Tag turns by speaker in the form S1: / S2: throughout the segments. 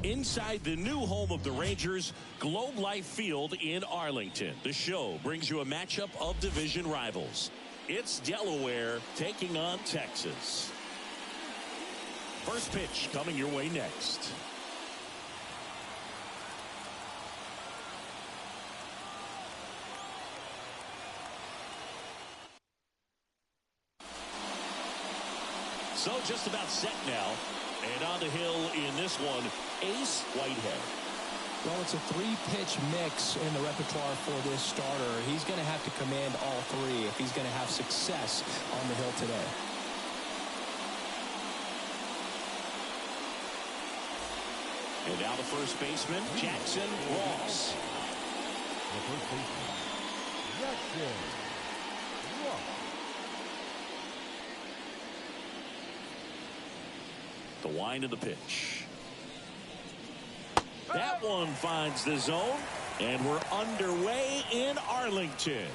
S1: Inside the new home of the Rangers, Globe Life Field in Arlington. The show brings you a matchup of division rivals. It's Delaware taking on Texas. First pitch coming your way next. So just about set now. And on the hill in this one, Ace Whitehead.
S2: Well, it's a three-pitch mix in the repertoire for this starter. He's going to have to command all three if he's going to have success on the hill today.
S1: And now the first baseman, Jackson Ross.
S3: The first baseman, Jackson Ross.
S1: The wind of the pitch. That one finds the zone, and we're underway in Arlington.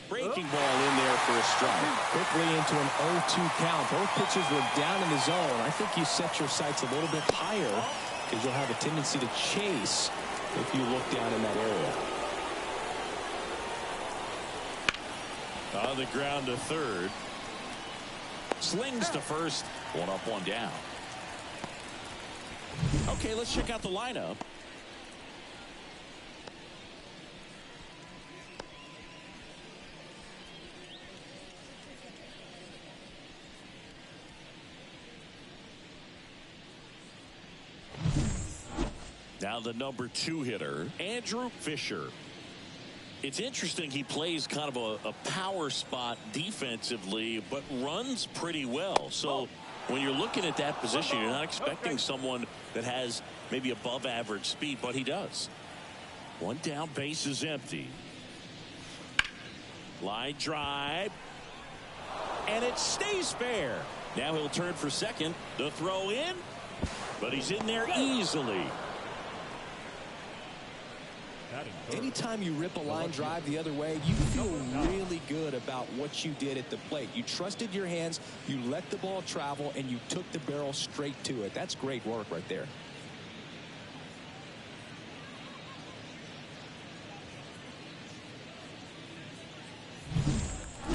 S1: Breaking ball in there for a strike.
S2: Quickly into an 0-2 count. Both pitches were down in the zone. I think you set your sights a little bit higher because you'll have a tendency to chase if you look down in that area.
S1: On the ground to third. Slings to first. One up, one down. Okay, let's check out the lineup. Now the number 2 hitter, Andrew Fisher. It's interesting, he plays kind of a power spot defensively, but runs pretty well. So when you're looking at that position, you're not expecting someone that has maybe above average speed, but he does. One down, base is empty. Line drive. And it stays fair. Now he'll turn for second. The throw in, but he's in there easily.
S2: Anytime you rip a line drive the other way, you feel really good about what you did at the plate. You trusted your hands, you let the ball travel, and you took the barrel straight to it. That's great work right there.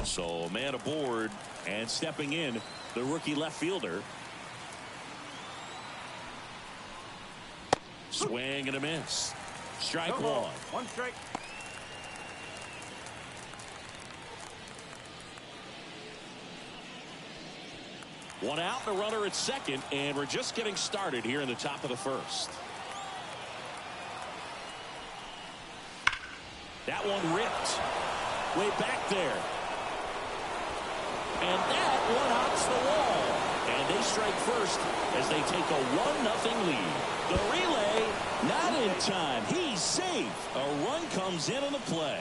S1: So a man aboard, and stepping in, the rookie left fielder. Swing and a miss. Strike one.
S3: One strike.
S1: One out, the runner at second, and we're just getting started here in the top of the first. That one ripped way back there. And that one hops the wall. And they strike first as they take a 1-0 lead. The relay, not in time. He's safe. A run comes in on the play.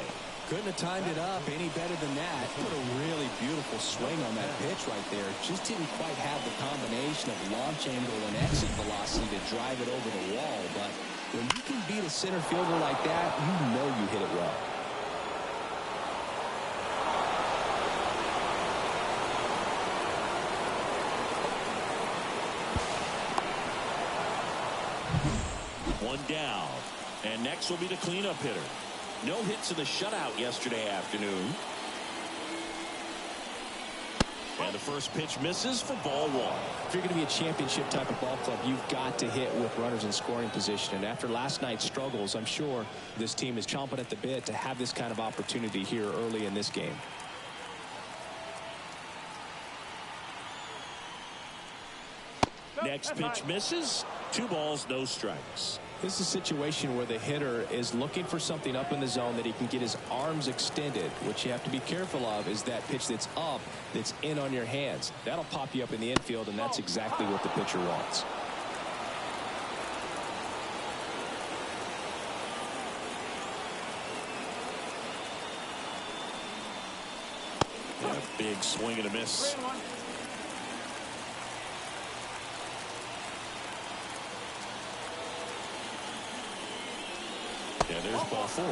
S2: Couldn't have timed it up any better than that. Put a really beautiful swing on that pitch right there. Just didn't quite have the combination of launch angle and exit velocity to drive it over the wall. But when you can beat a center fielder like that, you know you hit it well.
S1: One down. And next will be the cleanup hitter. No hits in the shutout yesterday afternoon. And the first pitch misses for ball one.
S2: If you're going to be a championship type of ball club, you've got to hit with runners in scoring position. And after last night's struggles, I'm sure this team is chomping at the bit to have this kind of opportunity here early in this game.
S1: Next pitch misses. 2 balls, no strikes.
S2: This is a situation where the hitter is looking for something up in the zone that he can get his arms extended. What you have to be careful of is that pitch that's up, that's in on your hands. That'll pop you up in the infield, and that's exactly what the pitcher wants.
S1: Yeah, big swing and a miss. Yeah, there's ball 4.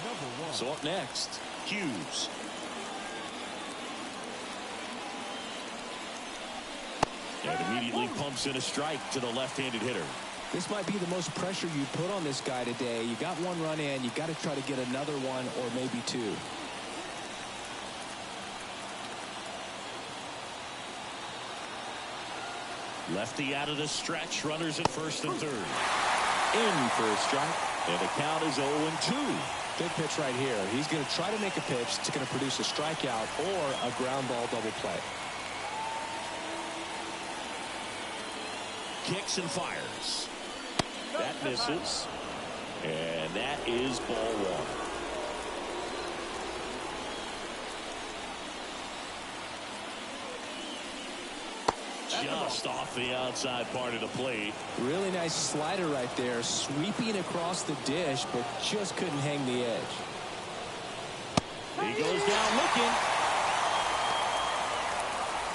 S3: Number 1.
S1: So up next, Hughes. And immediately pumps in a strike to the left-handed hitter.
S2: This might be the most pressure you put on this guy today. You got one run in. You got to try to get another one or maybe two.
S1: Lefty out of the stretch. Runners at first and third. In for a strike. And the count is 0-2.
S2: Big pitch right here. He's going to try to make a pitch that's going to produce a strikeout or a ground ball double play.
S1: Kicks and fires. That misses. And that is ball one. Just off the outside part of the plate.
S2: Really nice slider right there, sweeping across the dish, but just couldn't hang the edge.
S1: He goes down looking.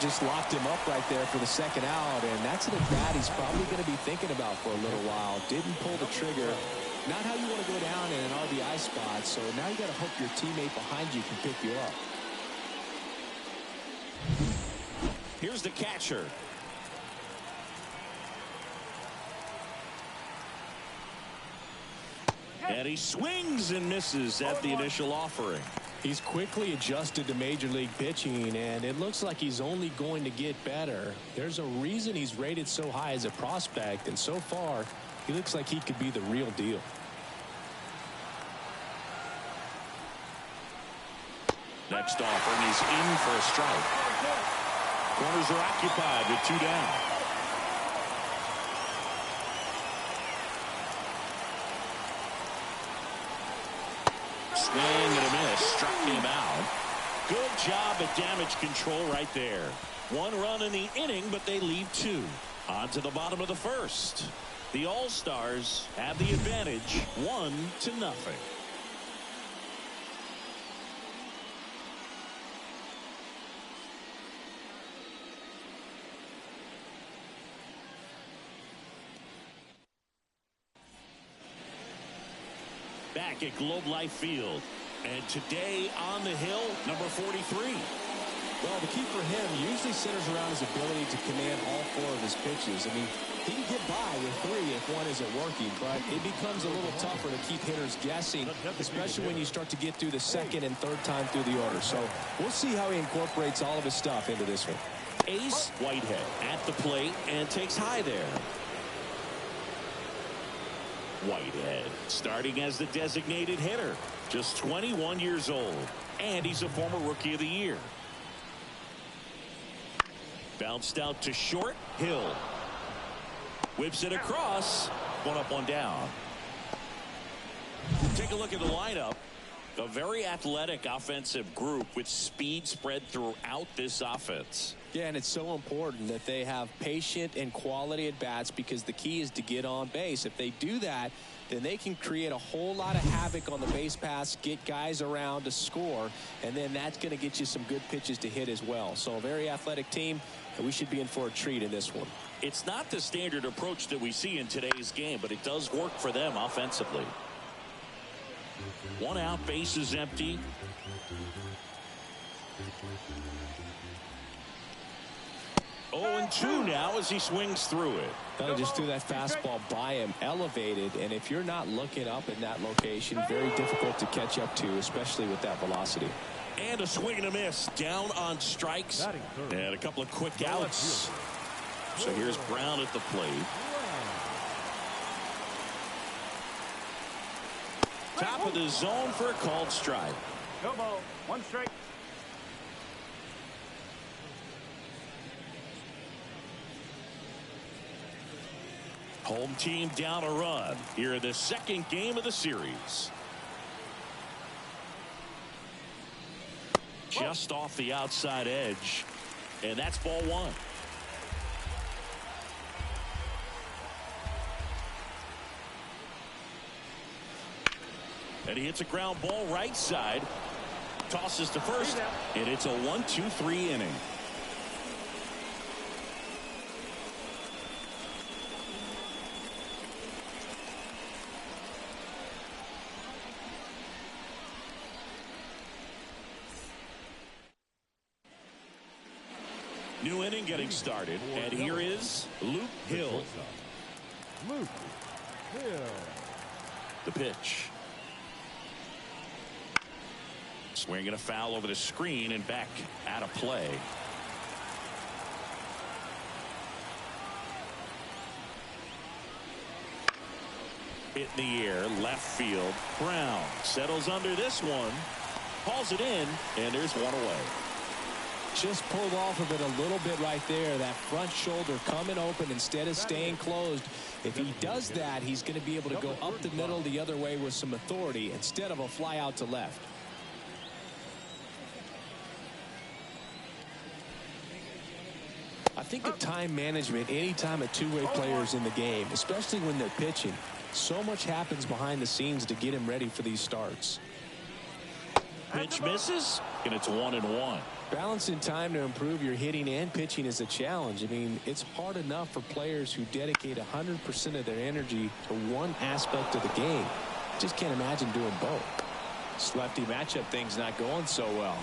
S2: Just locked him up right there for the second out, and that's an at-bat he's probably going to be thinking about for a little while. Didn't pull the trigger. Not how you want to go down in an RBI spot, so now you got to hope your teammate behind you can pick you up.
S1: Here's the catcher. And he swings and misses at the initial offering.
S2: He's quickly adjusted to major league pitching, and it looks like he's only going to get better. There's a reason he's rated so high as a prospect, and so far, he looks like he could be the real deal.
S1: Next offering is in for a strike. Corners are occupied with 2 down. Swing and a miss. Struck him out. Good job at damage control right there. 1 run in the inning, but they leave 2. On to the bottom of the first. The All-Stars have the advantage, 1-0. Back at Globe Life Field. And today on the hill, number 43.
S2: Well, the key for him usually centers around his ability to command all 4 of his pitches. I mean, he can get by with 3 if one isn't working, but it becomes a little tougher to keep hitters guessing, especially when you start to get through the second and third time through the order. So we'll see how he incorporates all of his stuff into this one.
S1: Ace Whitehead at the plate and takes high there. Whitehead starting as the designated hitter, just 21 years old, and he's a former Rookie of the Year. Bounced out to short. Hill whips it across. 1 up, 1 down. Take a look at the lineup. A very athletic offensive group with speed spread throughout this offense.
S2: Yeah, and it's so important that they have patient and quality at bats, because the key is to get on base. If they do that, then they can create a whole lot of havoc on the base paths, get guys around to score, and then that's going to get you some good pitches to hit as well. So a very athletic team, and we should be in for a treat in this one.
S1: It's not the standard approach that we see in today's game, but it does work for them offensively. 1 out, base is empty. Oh, and 2 now as he swings through it.
S2: They'll just threw that fastball by him, elevated, and if you're not looking up in that location, very difficult to catch up to, especially with that velocity.
S1: And a swing and a miss, down on strikes, and a couple of quick outs. So here's Brown at the plate. Top of the zone for a called strike.
S4: No ball, 1 strike.
S1: Home team down a run here in the second game of the series. Just off the outside edge, and that's ball 1. And he hits a ground ball right side, tosses to first, and it's a 1-2-3 inning. New inning getting started, and here is Luke Hill.
S3: Luke Hill.
S1: The pitch. Swinging a foul over the screen and back out of play. Hit in the air, left field. Brown settles under this one. Hauls it in, and there's one away.
S2: Just pulled off of it a little bit right there. That front shoulder coming open instead of staying closed. If he does that, he's going to be able to go up the middle the other way with some authority instead of a fly out to left. I think of time management anytime a two-way player is in the game, especially when they're pitching. So much happens behind the scenes to get him ready for these starts.
S1: Pitch misses, and it's 1-1.
S2: Balancing time to improve your hitting and pitching is a challenge. I mean, it's hard enough for players who dedicate 100% of their energy to one aspect of the game. Just can't imagine doing both. This lefty matchup thing's not going so well.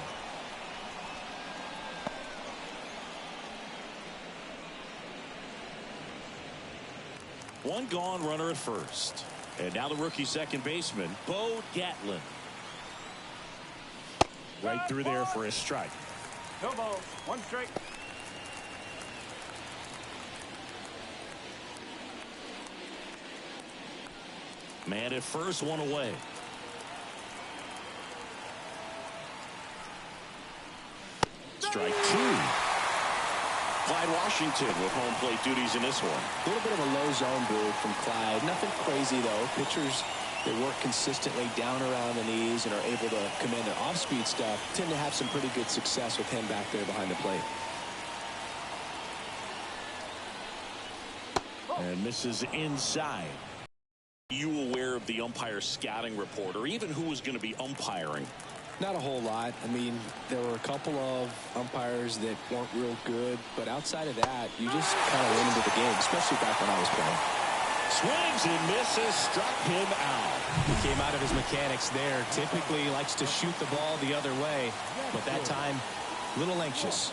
S1: One gone, runner at first. And now the rookie second baseman, Bo Gatlin. Right through there for a strike.
S4: No ball. One strike.
S1: Man at first, one away. Strike two. Clyde Washington with home plate duties in this one.
S2: A little bit of a low zone brew from Clyde. Nothing crazy, though. Pitchers that work consistently down around the knees and are able to command their off-speed stuff tend to have some pretty good success with him back there behind the plate.
S1: And misses inside. Are you aware of the umpire scouting report or even who was going to be umpiring?
S2: Not a whole lot. I mean, there were a couple of umpires that weren't real good, but outside of that, you just kind of went into the game, especially back when I was playing.
S1: Swings and misses, struck him out.
S2: He came out of his mechanics there. Typically likes to shoot the ball the other way, but that time, a little anxious.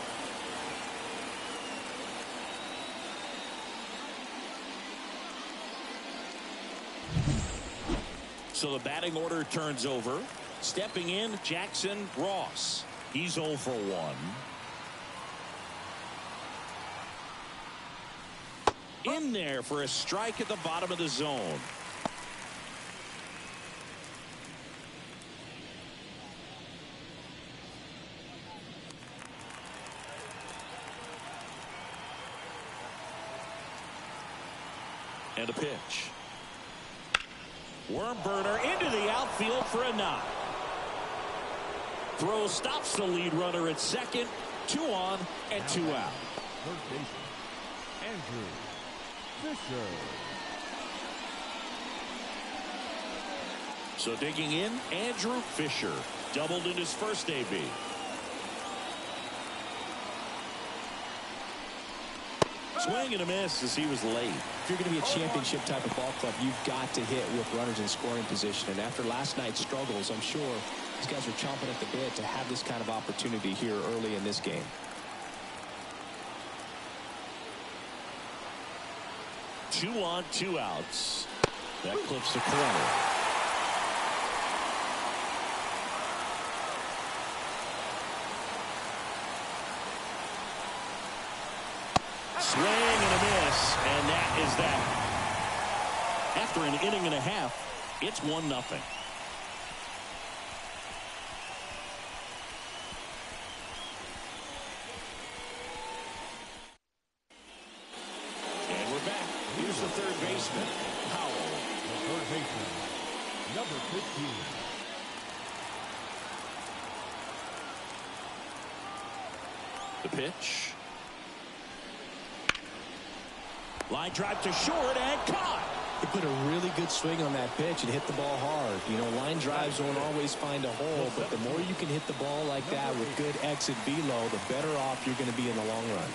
S1: So the batting order turns over. Stepping in, Jackson Ross. He's 0 for 1. In there for a strike at the bottom of the zone. And a pitch. Worm burner into the outfield for a knock. Throw stops the lead runner at second. 2 on and 2 out.
S3: Third baseman, Andrew Fisher.
S1: So digging in, Andrew Fisher. Doubled in his first AB. Swing and a miss as he was late.
S2: If you're going to be a championship type of ball club, you've got to hit with runners in scoring position. And after last night's struggles, I'm sure these guys are chomping at the bit to have this kind of opportunity here early in this game.
S1: 2 on, 2 outs. That clips the corner. Swing and a miss, and that is that. After an inning and a half, it's 1-0. And we're back. Here's the third baseman, Powell.
S3: The third baseman, number 15.
S1: The pitch. Line drive to short and caught.
S2: He put a really good swing on that pitch and hit the ball hard. You know, line drives won't always find a hole, but the more you can hit the ball like that with good exit velo, the better off you're going to be in the long run.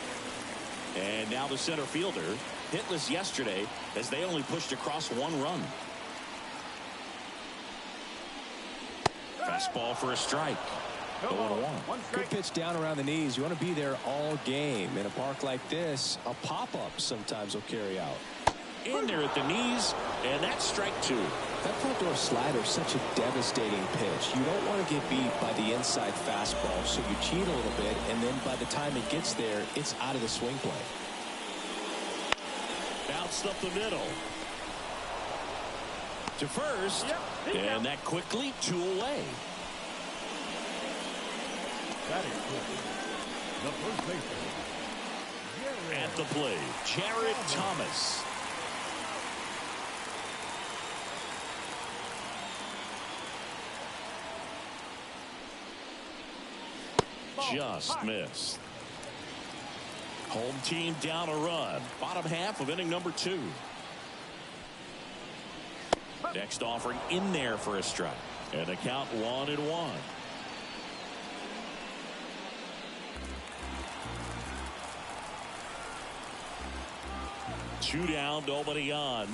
S1: And now the center fielder, hitless yesterday as they only pushed across 1 run. Fastball for a strike.
S4: No ball.
S1: 0-1.
S4: One
S2: Good
S4: strike.
S2: pitch down around the knees. You want to be there all game. In a park like this, a pop-up sometimes will carry out.
S1: In there at the knees, and that's strike 2.
S2: That front door slider is such a devastating pitch. You don't want to get beat by the inside fastball, so you cheat a little bit, and then by the time it gets there, it's out of the swing plane.
S1: Bounced up the middle. To first, and that quickly 2 away.
S3: That is good. The first baseman.
S1: At the plate, Jared Thomas. Just missed. Home team down a run. Bottom half of inning number 2. Next offering in there for a strike. And a count 1-1. Two down, nobody on.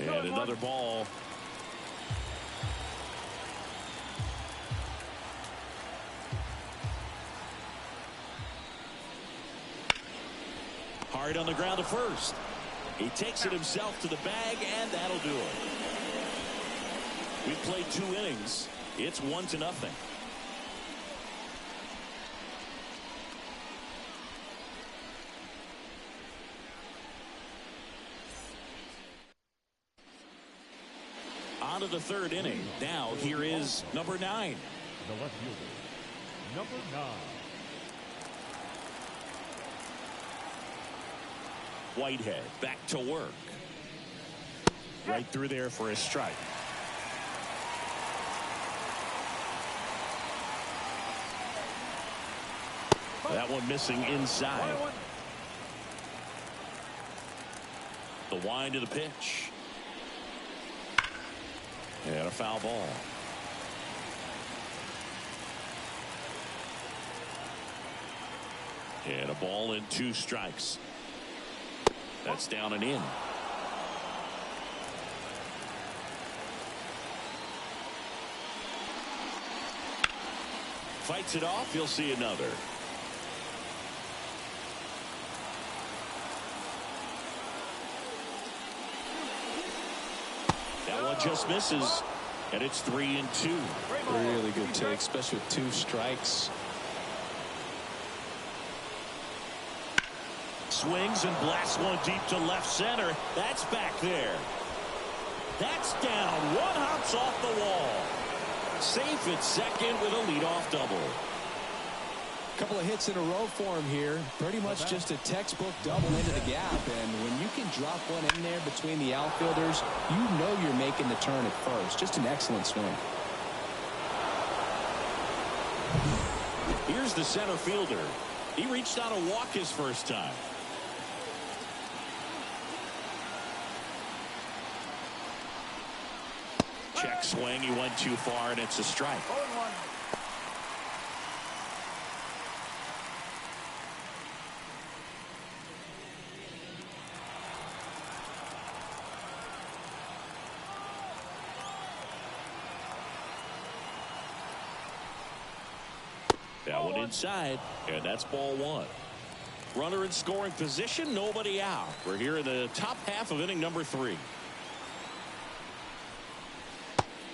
S1: And another ball. Hard on the ground to first. He takes it himself to the bag, and that'll do it. We played 2 innings. It's 1-0. On to the 3rd inning. Now here is number 9.
S3: The left fielder. Number 9.
S1: Whitehead back to work. Right through there for a strike. That one missing inside. The wind of the pitch. And a foul ball. And a ball and 2 strikes. That's down and in. Fights it off. He'll see another. That one just misses. And it's 3-2.
S2: Really good take, especially with 2 strikes.
S1: Swings and blasts one deep to left center. That's back there. That's down. One hops off the wall. Safe at second with a leadoff double.
S2: Couple of hits in a row for him here. Pretty much just a textbook double into the gap. And when you can drop one in there between the outfielders, you know you're making the turn at first. Just an excellent swing.
S1: Here's the center fielder. He reached out to walk his first time. Check swing. He went too far, and it's a strike.
S4: 0-1.
S1: That one inside, and that's ball 1. Runner in scoring position, nobody out. We're here in the top half of inning number 3.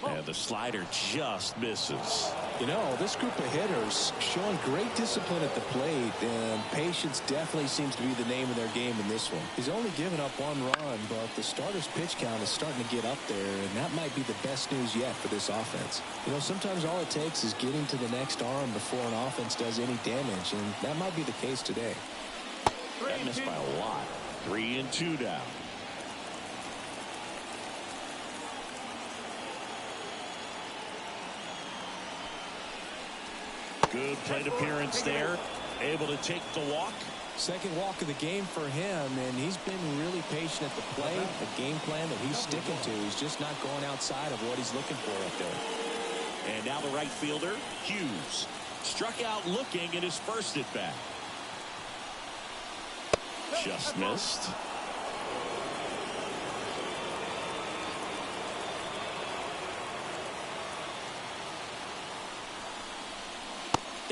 S1: And the slider just misses.
S2: You know, this group of hitters showing great discipline at the plate, and patience definitely seems to be the name of their game in this one. He's only given up 1 run, but the starter's pitch count is starting to get up there, and that might be the best news yet for this offense. You know, sometimes all it takes is getting to the next arm before an offense does any damage, and that might be the case today.
S1: That missed by a lot. 3-2 down. Good plate appearance there. Able to take the walk.
S2: Second walk of the game for him, and he's been really patient at the plate. The game plan that he's sticking to. He's just not going outside of what he's looking for up there.
S1: And now the right fielder, Hughes. Struck out looking at his first at bat. Just missed.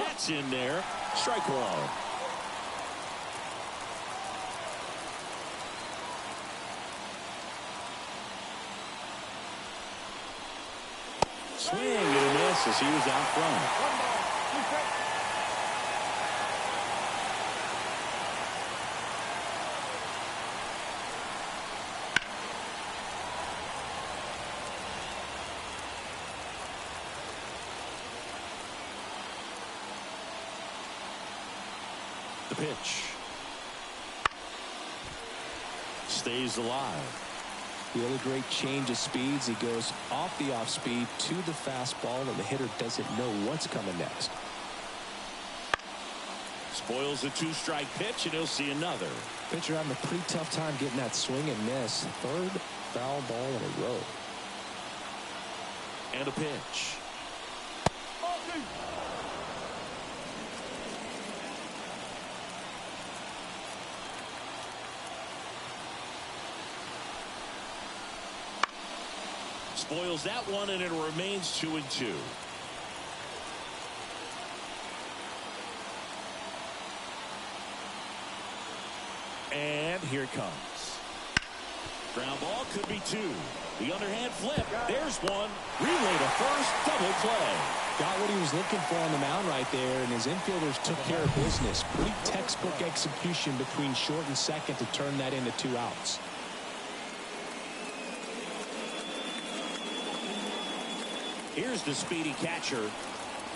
S1: That's in there. Strike one. Swing and a miss as he was out front.
S4: One ball, two strikes.
S1: The pitch. Stays alive.
S2: Really great change of speeds. He goes off the off speed to the fastball, and the hitter doesn't know what's coming next.
S1: Spoils the two-strike pitch, and he'll see another.
S2: Pitcher having a pretty tough time getting that swing and miss. Third foul ball in a row.
S1: And a pitch.
S4: Ball two.
S1: Spoils that one, and it remains 2-2. And here it comes. Ground ball, could be two. The underhand flip. There's one. Relay to first. Double play.
S2: Got what he was looking for on the mound right there, and his infielders took care of business. Pretty textbook execution between short and second to turn that into 2 outs.
S1: Here's the speedy catcher.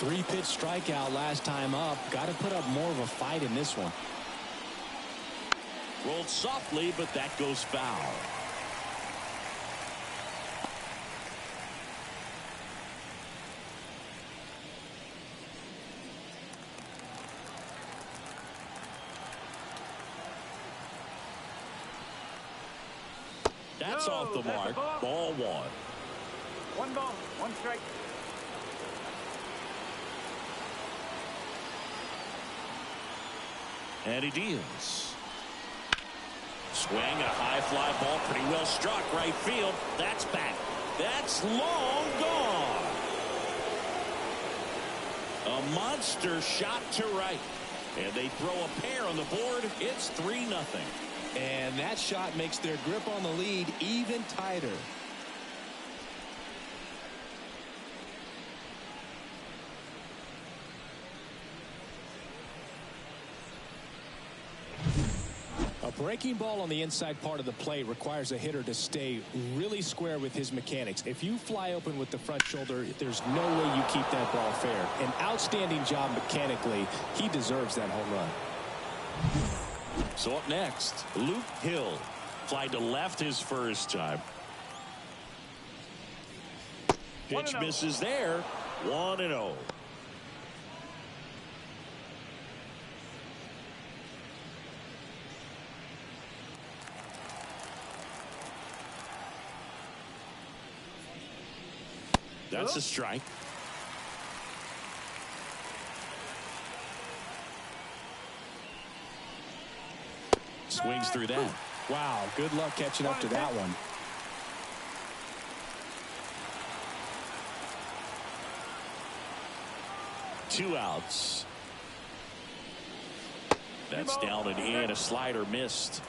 S2: 3-pitch strikeout last time up. Got to put up more of a fight in this one.
S1: Rolled softly, but that goes foul. That's off the mark. Ball one.
S4: One ball, one strike.
S1: And he deals. Swing, a high fly ball, pretty well struck right field. That's back. That's long gone. A monster shot to right. And they throw a pair on the board. It's 3-0.
S2: And that shot makes their grip on the lead even tighter. A breaking ball on the inside part of the plate requires a hitter to stay really square with his mechanics. If you fly open with the front shoulder, there's no way you keep that ball fair. An outstanding job mechanically. He deserves that home run.
S1: So up next, Luke Hill. Flied to left his first time. Pitch misses there. 1-0. That's a strike. Swings through that.
S2: Wow, good luck catching up to that one.
S1: Two outs. That's down and in. A slider missed.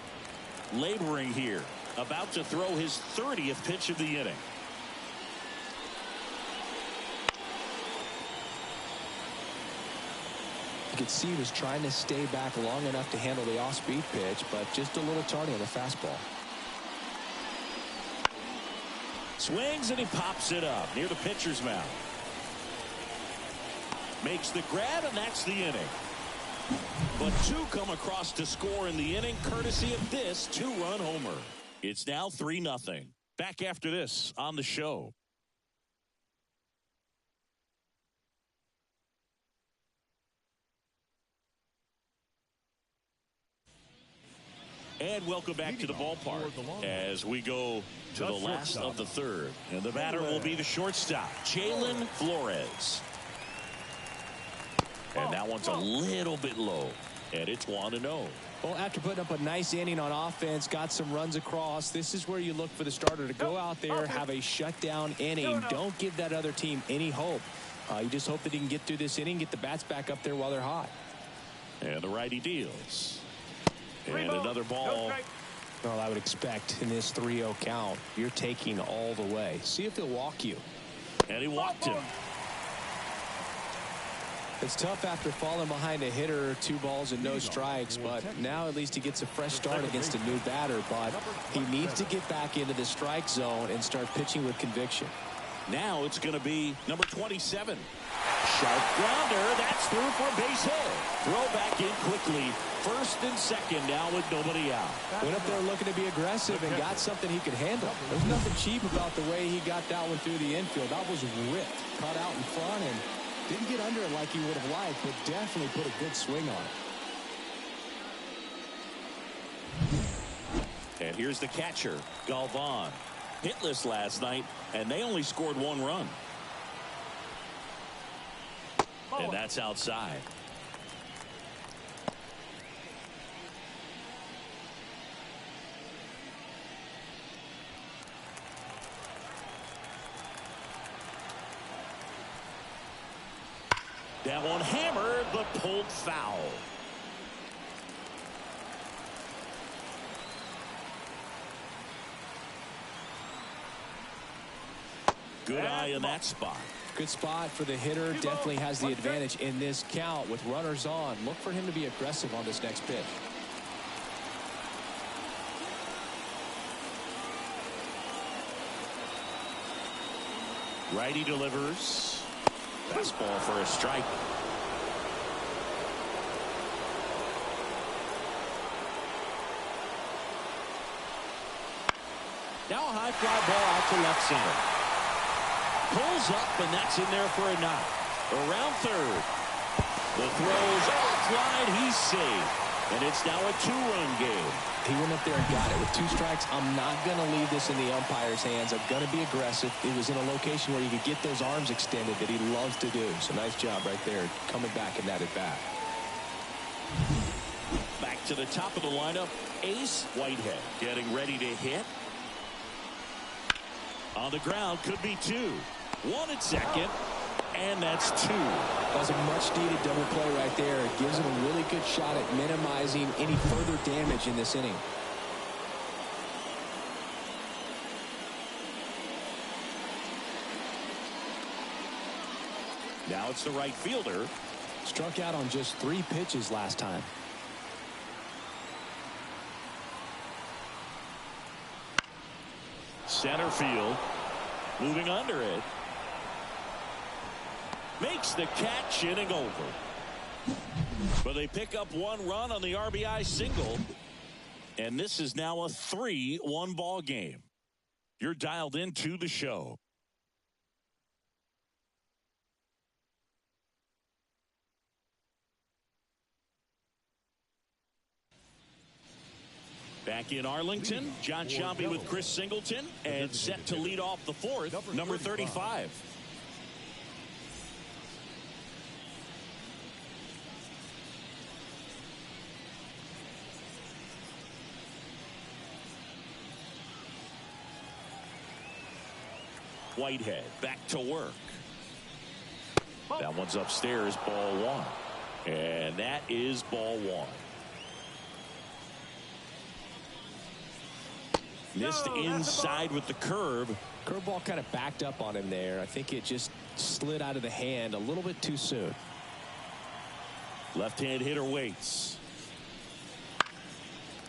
S1: Laboring here. About to throw his 30th pitch of the inning.
S2: You could see he was trying to stay back long enough to handle the off-speed pitch, but just a little tardy on the fastball.
S1: Swings and he pops it up near the pitcher's mound. Makes the grab, and that's the inning. But two come across to score in the inning, courtesy of this two-run homer. It's now 3-0. Back after this on the show. And welcome back to the ballpark as we go to the last of the third. And the batter will be the shortstop, Jalen Flores. And that one's a little bit low. And it's 1-0.
S2: Well, after putting up a nice inning on offense, got some runs across, this is where you look for the starter to go out there, have a shutdown inning. Don't give that other team any hope. You just hope that he can get through this inning, get the bats back up there while they're hot.
S1: And the righty deals. And another ball.
S2: Well, I would expect in this 3-0 count, you're taking all the way. See if he'll walk you.
S1: And he walked him.
S2: It's tough after falling behind a hitter, 2 balls and no strikes, but now at least he gets a fresh start against a new batter, but he needs to get back into the strike zone and start pitching with conviction.
S1: Now it's going to be number 27. Sharp grounder. That's through for a base hit. Throw back in quickly. First and second now with nobody out.
S2: Went up there looking to be aggressive and got something he could handle. There's nothing cheap about the way he got that one through the infield. That was ripped, cut out in front, and didn't get under it like he would have liked, but definitely put a good swing on it.
S1: And here's the catcher, Galvan. Hitless last night, and they only scored 1 run. And that's outside. That one hammered, but pulled foul. Good eye in that spot.
S2: Good spot for the hitter. Definitely has the advantage in this count with runners on. Look for him to be aggressive on this next pitch.
S1: Righty delivers. Fastball for a strike. Now a high fly ball out to left center. Pulls up, and that's in there for a knock. Around third. The throw's offline. He's safe. And it's now a 2-run game.
S2: He went up there and got it. With 2 strikes, I'm not going to leave this in the umpire's hands. I'm going to be aggressive. It was in a location where you could get those arms extended that he loves to do. So nice job right there, coming back in that at bat.
S1: Back to the top of the lineup, Ace Whitehead getting ready to hit. On the ground, could be 2. 1 at second, and that's 2.
S2: That was a much-needed double play right there. It gives him a really good shot at minimizing any further damage in this inning.
S1: Now it's the right fielder.
S2: Struck out on just 3 pitches last time.
S1: Center field. Moving under it. Makes the catch, inning over. But they pick up 1 run on the RBI single. And this is now a 3-1 ball game. You're dialed into the show. Back in Arlington, John Sciambi with Chris Singleton, and set to lead off the 4th, number 35. Whitehead back to work. That one's upstairs, ball 1. And that is ball 1. Missed inside with the curve.
S2: Curveball kind of backed up on him there. I think it just slid out of the hand a little bit too soon.
S1: Left-hand hitter waits.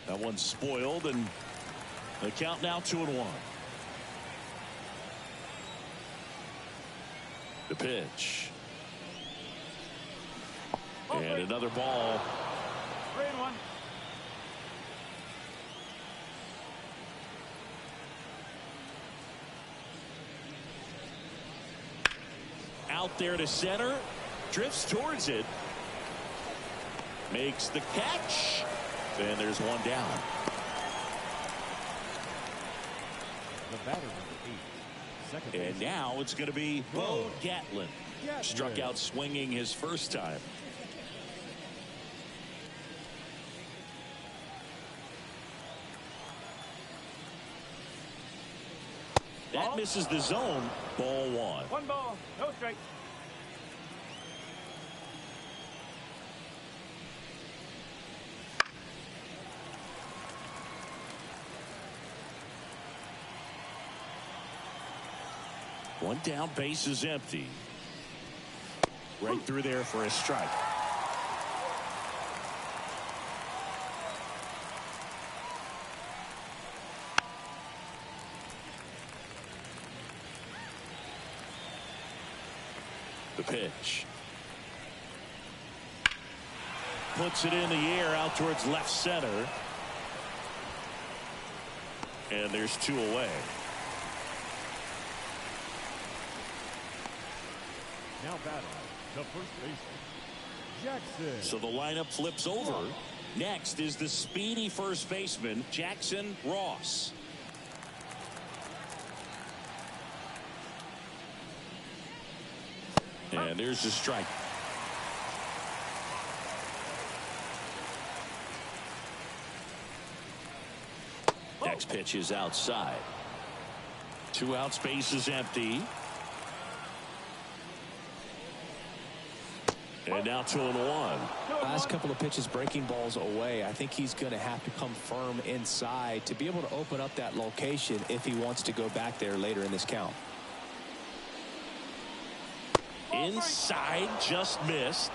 S1: That one's spoiled, and the count now 2-1. The pitch. And another ball.
S4: 3-1.
S1: Out there to center. Drifts towards it. Makes the catch. And there's 1 down.
S3: The batter, number 8. Second
S1: And
S3: base.
S1: now it's going to be Bo Gatlin. Struck out swinging his first time. That misses the zone. Ball 1.
S4: 1 ball, no strike.
S1: One down, base is empty.
S5: Right through there for a strike.
S1: The pitch. Puts it in the air out towards left center. And there's 2 away.
S3: Now batting, the first baseman, Jackson.
S1: So the lineup flips over. Next is the speedy first baseman, Jackson Ross. And there's the strike. Next pitch is outside. 2 outs, base is empty. And now 2-1.
S2: Last couple of pitches breaking balls away. I think he's going to have to come firm inside to be able to open up that location if he wants to go back there later in this count.
S1: Inside, just missed.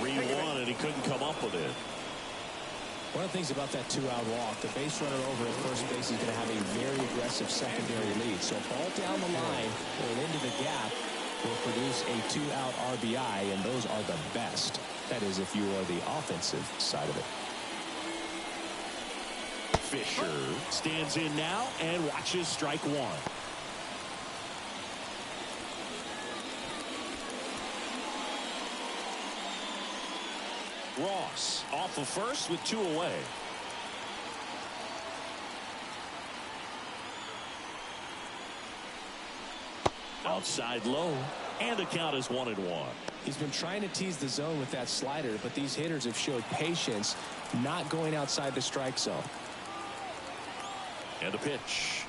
S1: And he couldn't come up with it.
S2: One of the things about that 2-out walk, the base runner over at first base is going to have a very aggressive secondary lead. So ball down the line or into the gap will produce a 2-out RBI, and those are the best. That is, if you are the offensive side of it.
S1: Fisher stands in now and watches strike 1. Ross off of first with 2 away. Outside low, and the count is 1-1.
S2: He's been trying to tease the zone with that slider, but these hitters have showed patience, not going outside the strike zone.
S1: And the pitch.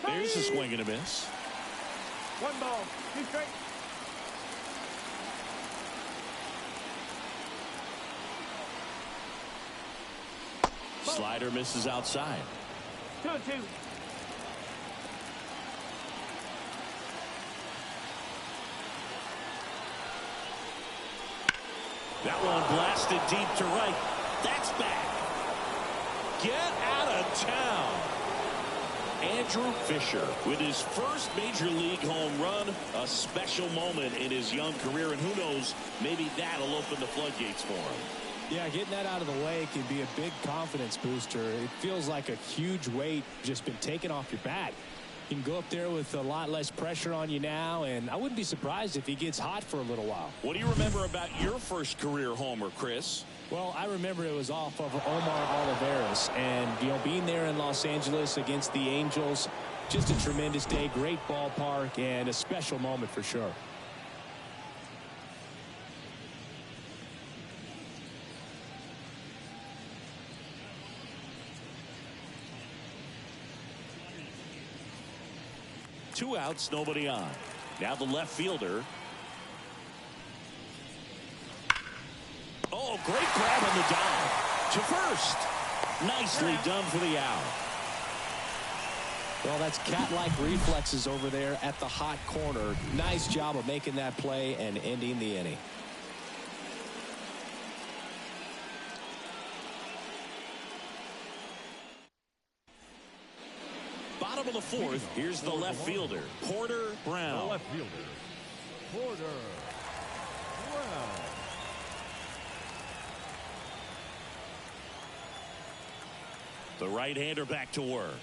S1: There's a swing and a miss.
S4: 1 ball, 2 strikes.
S1: Slider misses outside.
S4: 2-2.
S1: That one blasted deep to right. That's back. Get out of town. Andrew Fisher with his first major league home run, a special moment in his young career, and who knows, maybe that'll open the floodgates for him.
S2: Yeah, getting that out of the way can be a big confidence booster. It feels like a huge weight just been taken off your back. You can go up there with a lot less pressure on you now, and I wouldn't be surprised if he gets hot for a little while.
S1: What do you remember about your first career homer, Chris?
S2: Well, I remember it was off of Omar Oliveras, and being there in Los Angeles against the Angels, just a tremendous day, great ballpark, and a special moment for sure.
S1: Two outs, nobody on. Now the left fielder. Oh, great grab on the dive to first. Nicely done for the out.
S2: Well, that's cat-like reflexes over there at the hot corner. Nice job of making that play and ending the inning.
S1: Bottom of the fourth, here's the left fielder, Porter Brown.
S3: The left fielder, Porter Brown.
S1: The right-hander back to work.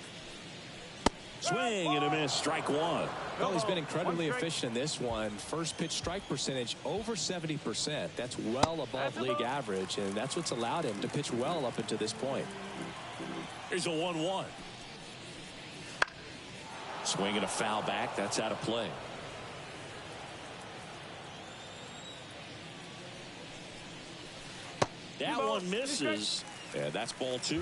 S1: Swing and a miss, strike 1.
S2: Well, he's been incredibly efficient in this one. First pitch strike percentage over 70%. That's well above league average, and that's what's allowed him to pitch well up until this point.
S1: Here's a 1-1. Swing and a foul back. That's out of play. That one misses. Yeah, that's ball 2.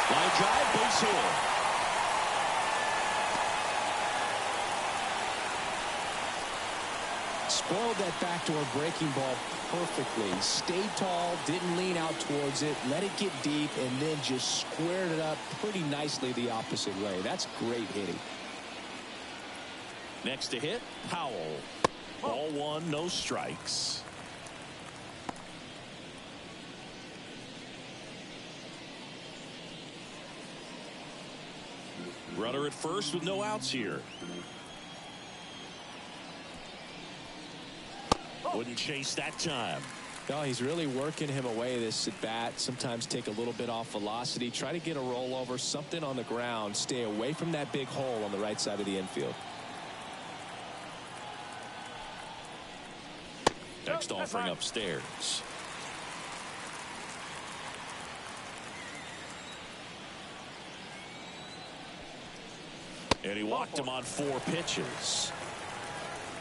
S1: Line drive, base hit.
S2: Foiled that backdoor breaking ball perfectly. Stayed tall, didn't lean out towards it, let it get deep, and then just squared it up pretty nicely the opposite way. That's great hitting.
S1: Next to hit, Powell. Ball one, no strikes. Runner at first with no outs here. Wouldn't chase that time.
S2: No, he's really working him away this at bat. Sometimes take a little bit off velocity. Try to get a rollover, something on the ground. Stay away from that big hole on the right side of the infield.
S1: Next offering upstairs. And he walked him on 4 pitches.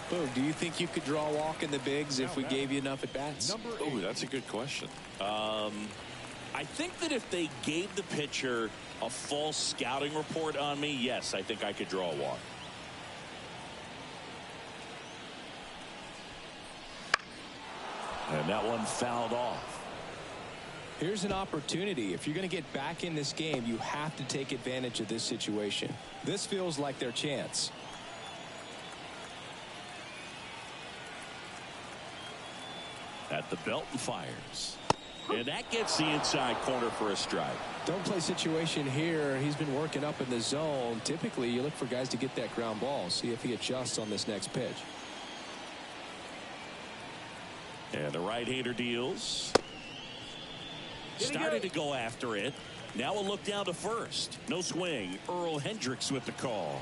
S2: Boo, do you think you could draw a walk in the bigs if we gave you enough at bats?
S1: Oh, that's a good question. I think that if they gave the pitcher a false scouting report on me, yes, I think I could draw a walk. And that one fouled off.
S2: Here's an opportunity. If you're going to get back in this game, you have to take advantage of this situation. This feels like their chance.
S1: At the belt and fires. And that gets the inside corner for a strike.
S2: Don't play situation here. He's been working up in the zone. Typically, you look for guys to get that ground ball. See if he adjusts on this next pitch.
S1: And the right-hander deals. Started to go after it. Now a look down to first. No swing. Earl Hendricks with the call.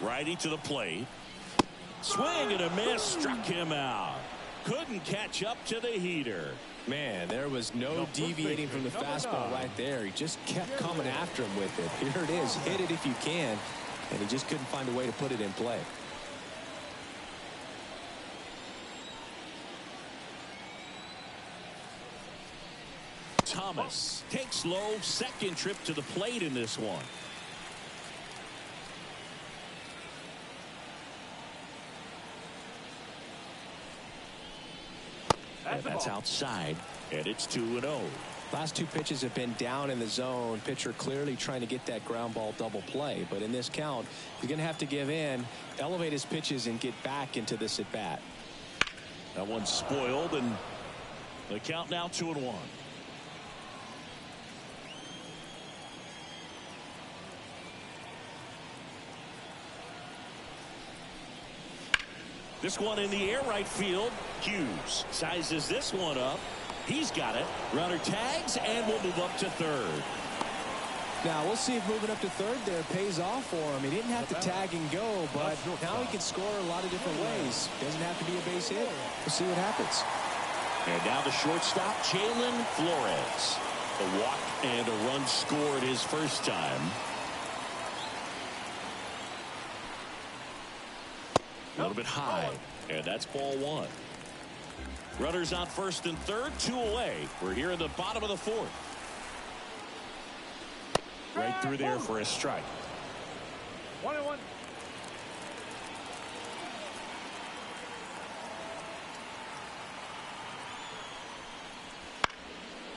S1: Righty to the plate. Swing and a miss. Struck him out. Couldn't catch up to the heater.
S2: Man, there was no deviating from the fastball right there. He just kept coming after him with it. Here it is. Hit it if you can. And he just couldn't find a way to put it in play.
S1: Thomas takes low, second trip to the plate in this one. And that's outside, and it's 2-0.
S2: Last 2 pitches have been down in the zone. Pitcher clearly trying to get that ground ball double play. But in this count, he's going to have to give in, elevate his pitches, and get back into this at bat.
S1: That one's spoiled, and the count now 2-1. This one in the air right field. Hughes sizes this one up. He's got it. Runner tags and will move up to third.
S2: Now we'll see if moving up to third there pays off for him. He didn't have to tag and go, but now he can score a lot of different ways. Doesn't have to be a base hit. We'll see what happens.
S1: And now the shortstop, Jalen Flores. A walk and a run scored his first time. A little bit high, and that's ball 1. Runners on first and third, 2 away. We're here in the bottom of the 4th.
S5: Right through there for a strike.
S4: 1-1.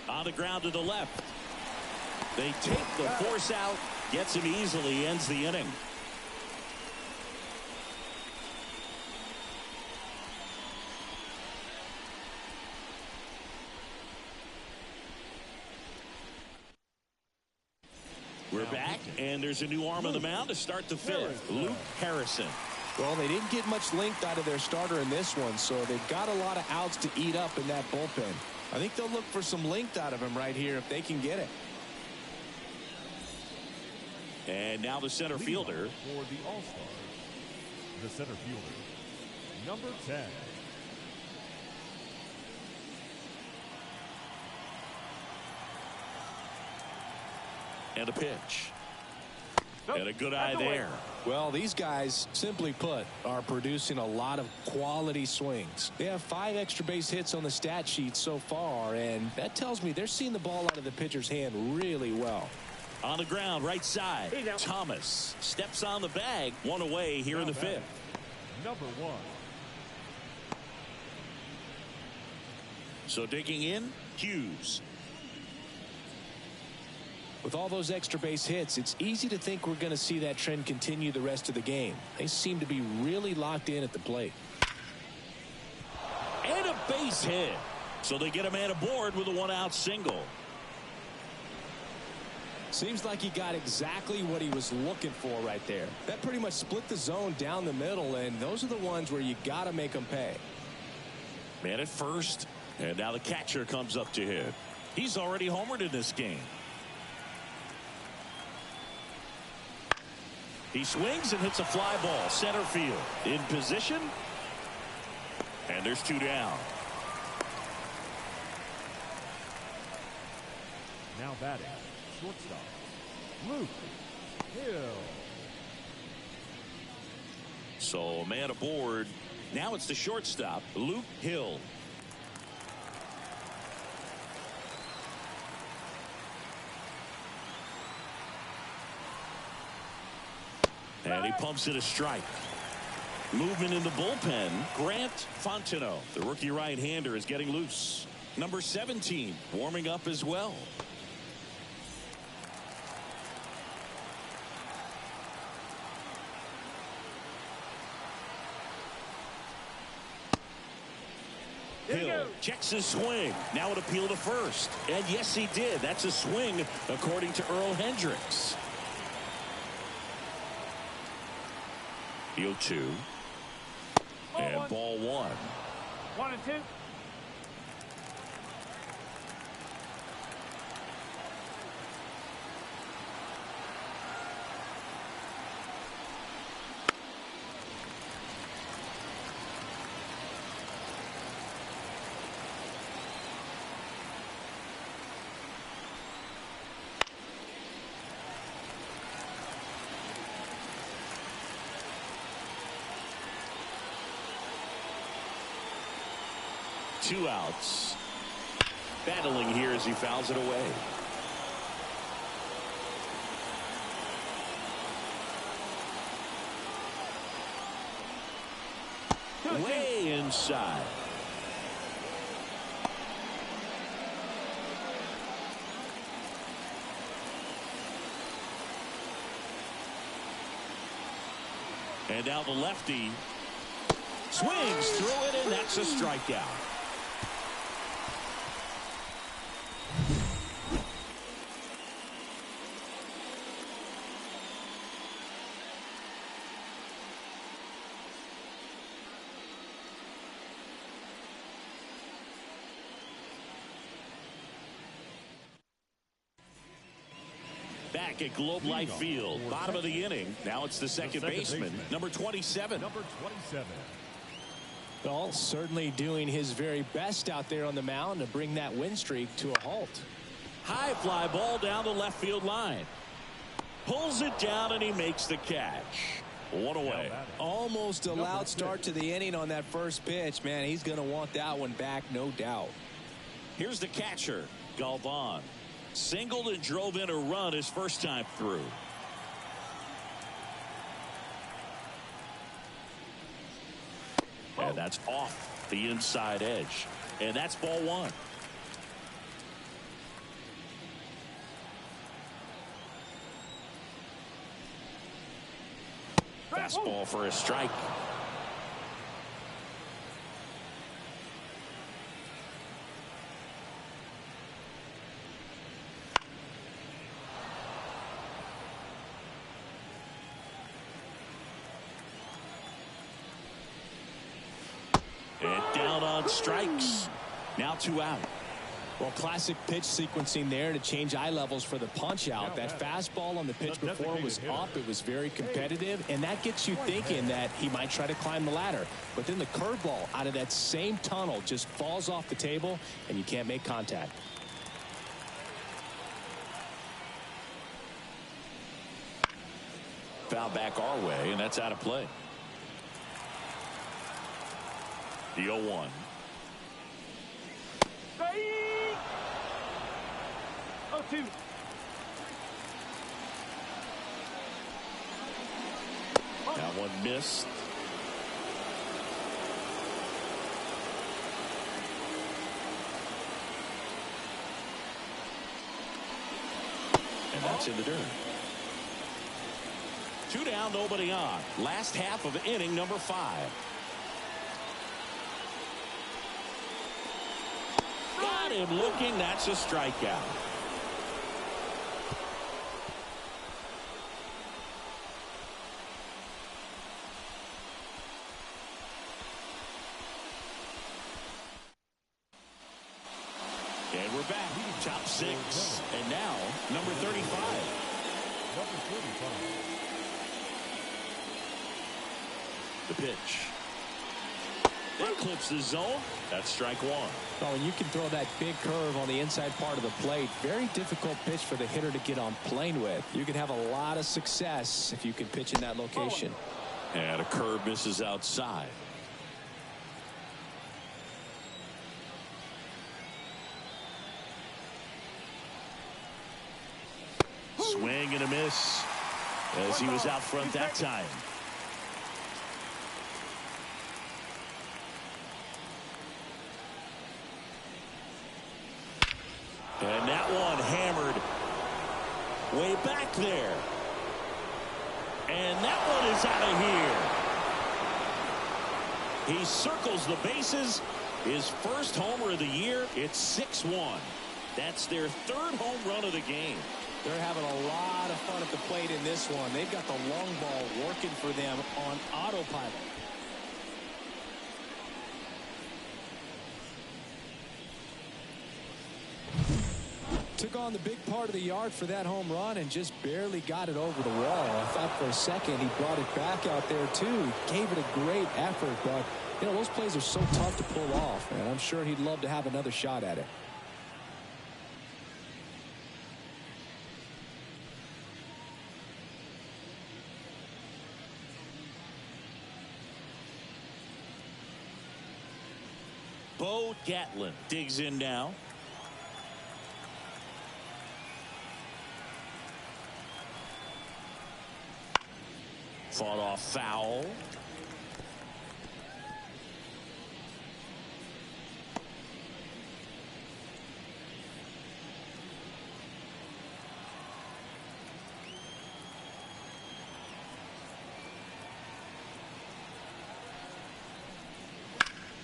S1: On the ground to the left. They take the force out, gets him easily, ends the inning. We're back, and there's a new arm on the mound to start the 5th. Luke Harrison.
S2: Well, they didn't get much length out of their starter in this one, so they've got a lot of outs to eat up in that bullpen. I think they'll look for some length out of him right here if they can get it.
S1: And now the center fielder.
S3: For the All-Stars, the center fielder, number 10.
S1: And a pitch. And a good eye there.
S2: Well, these guys, simply put, are producing a lot of quality swings. They have 5 extra base hits on the stat sheet so far, and that tells me they're seeing the ball out of the pitcher's hand really well.
S1: On the ground, right side. Thomas steps on the bag. 1 away here in the 5th.
S3: Number 1.
S1: So digging in, Hughes.
S2: With all those extra base hits, it's easy to think we're going to see that trend continue the rest of the game. They seem to be really locked in at the plate.
S1: And a base hit. So they get a man aboard with a 1-out single.
S2: Seems like he got exactly what he was looking for right there. That pretty much split the zone down the middle, and those are the ones where you got to make them pay.
S1: Man at first, and now the catcher comes up to hit. He's already homered in this game. He swings and hits a fly ball center field. In position, and there's 2 down.
S3: Now batting, shortstop, Luke Hill.
S1: So a man aboard. Now it's the shortstop, Luke Hill. And he pumps it a strike. Movement in the bullpen. Grant Fontenot, the rookie right-hander, is getting loose. Number 17 warming up as well. Hill checks his swing. Now an appeal to first. And yes, he did. That's a swing, according to Earl Hendricks. 0-2. And ball 1.
S4: 1 and 2.
S1: Two outs. Battling here as he fouls it away. Way inside. And now the lefty swings through it, and that's a strikeout. Back at Globe Life Field, bottom of the inning. Now it's the second baseman, number 27.
S3: Number 27.
S2: Well, certainly doing his very best out there on the mound to bring that win streak to a halt.
S1: High fly ball down the left field line. Pulls it down and he makes the catch. 1 away.
S2: Almost a loud start to the inning on that first pitch. Man, he's going to want that one back, no doubt.
S1: Here's the catcher, Galvan. Singled and drove in a run his first time through. And that's off the inside edge. And that's ball 1. Fastball for a strike. And down on strikes. Now 2 out.
S2: Well, classic pitch sequencing there to change eye levels for the punch out. That fastball on the pitch before was up. It was very competitive, and that gets you thinking that he might try to climb the ladder. But then the curveball out of that same tunnel just falls off the table, and you can't make contact.
S1: Foul back our way, and that's out of play. The 0-1.
S4: 0-2.
S1: That one missed. That's in the dirt. 2 down, nobody on. Last half of inning number 5. Got him looking. That's a strikeout. And we're back. Top 6. And now, number 35.
S3: Number 35.
S1: The pitch. That clips the zone. That's strike 1.
S2: Well, and you can throw that big curve on the inside part of the plate. Very difficult pitch for the hitter to get on plane with. You can have a lot of success if you can pitch in that location.
S1: And a curve misses outside. Swing and a miss as he was out front that time. And that one hammered way back there. And that one is out of here. He circles the bases. His first homer of the year. It's 6-1. That's their 3rd home run of the game.
S2: They're having a lot of fun at the plate in this one. They've got the long ball working for them on autopilot. Took on the big part of the yard for that home run and just barely got it over the wall. I thought for a second he brought it back out there too. Gave it a great effort, but you know, those plays are so tough to pull off, and I'm sure he'd love to have another shot at it.
S1: Bo Gatlin digs in now. Fought off foul.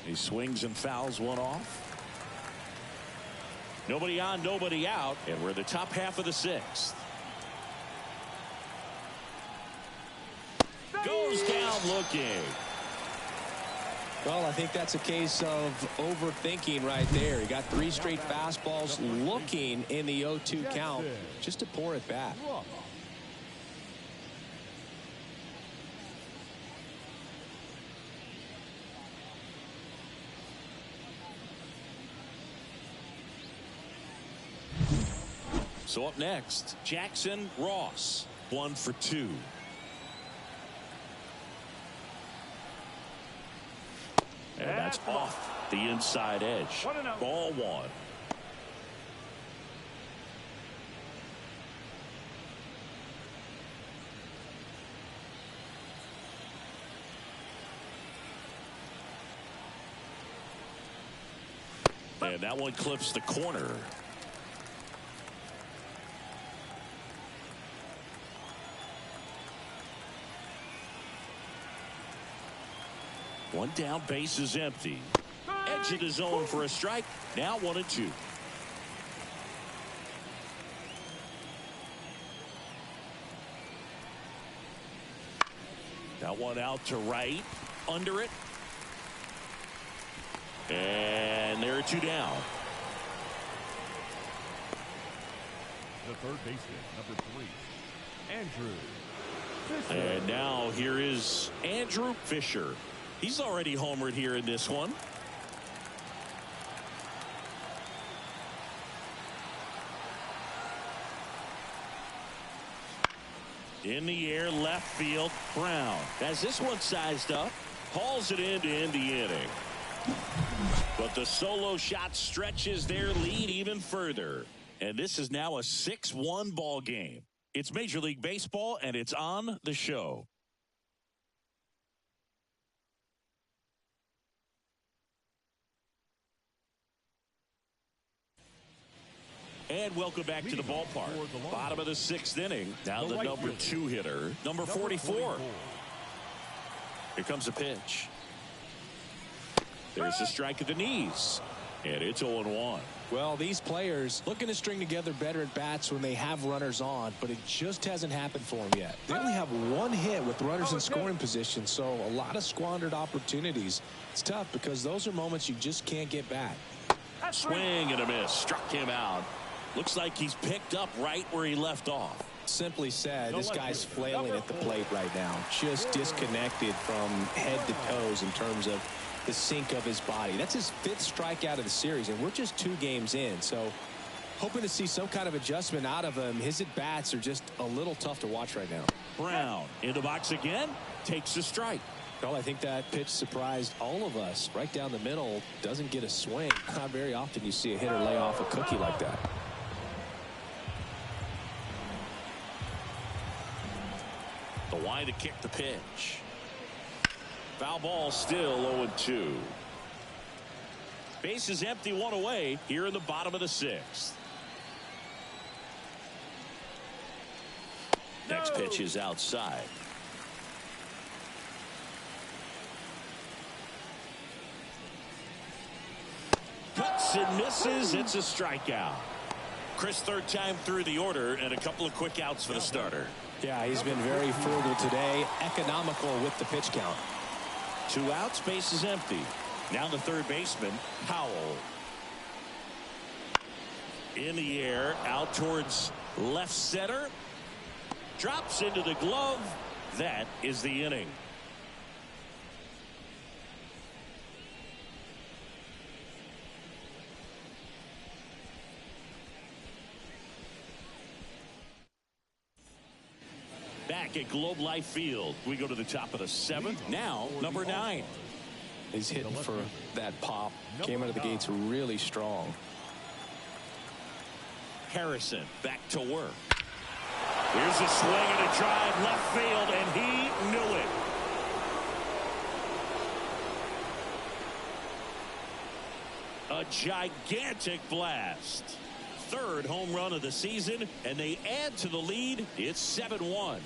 S1: He swings and fouls one off. Nobody on, nobody out, and we're in the top half of the 6th. Goes down looking.
S2: Well, I think that's a case of overthinking right there. He got 3 straight fastballs looking in the 0-2 count just to pour it back.
S1: So up next, Jackson Ross, 1 for 2. And that's off the inside edge. Ball 1. And that one clips the corner. One down, base is empty. Edge of the zone for a strike. Now 1-2. That one out to right. Under it. And there are 2 down.
S3: The third baseman, number 3, Andrew Fisher.
S1: And now here is Andrew Fisher. He's already homered here in this one. In the air, left field, Brown. As this one sized up, hauls it in to end the inning. But the solo shot stretches their lead even further. And this is now a 6-1 ball game. It's Major League Baseball, and it's on the show. And welcome back to the ballpark. Bottom of the 6th inning. Now the number 2 hitter, number 44. Here comes the pitch. There's a strike at the knees. And it's 0-1.
S2: Well, these players looking to string together better at bats when they have runners on, but it just hasn't happened for them yet. They only have 1 hit with runners in scoring position, so a lot of squandered opportunities. It's tough because those are moments you just can't get back.
S1: Swing and a miss. Struck him out. Looks like he's picked up right where he left off.
S2: Simply said, this guy's flailing at the plate right now. Just disconnected from head to toes in terms of the sink of his body. That's his 5th strikeout of the series, and we're just 2 games in. So hoping to see some kind of adjustment out of him. His at-bats are just a little tough to watch right now.
S1: Brown in the box again. Takes a strike.
S2: Well, I think that pitch surprised all of us. Right down the middle. Doesn't get a swing. Not very often you see a hitter lay off a cookie like that.
S1: The line to kick the pitch. Foul ball, still 0-2. Base is empty, 1 away here in the bottom of the 6th. Next pitch is outside. Cuts and misses. It's a strikeout. Chris, 3rd time through the order, and a couple of quick outs for the starter.
S2: Yeah, he's been very frugal today. Economical with the pitch count.
S1: 2 outs, base is empty. Now the 3rd baseman, Powell. In the air, out towards left center. Drops into the glove. That is the inning. Back at Globe Life Field, we go to the top of the 7th. Now, number 9.
S2: He's hitting for that pop. Came out of the gates really strong.
S1: Harrison back to work. Here's a swing and a drive left field, and he knew it. A gigantic blast. 3rd home run of the season, and they add to the lead. It's 7-1.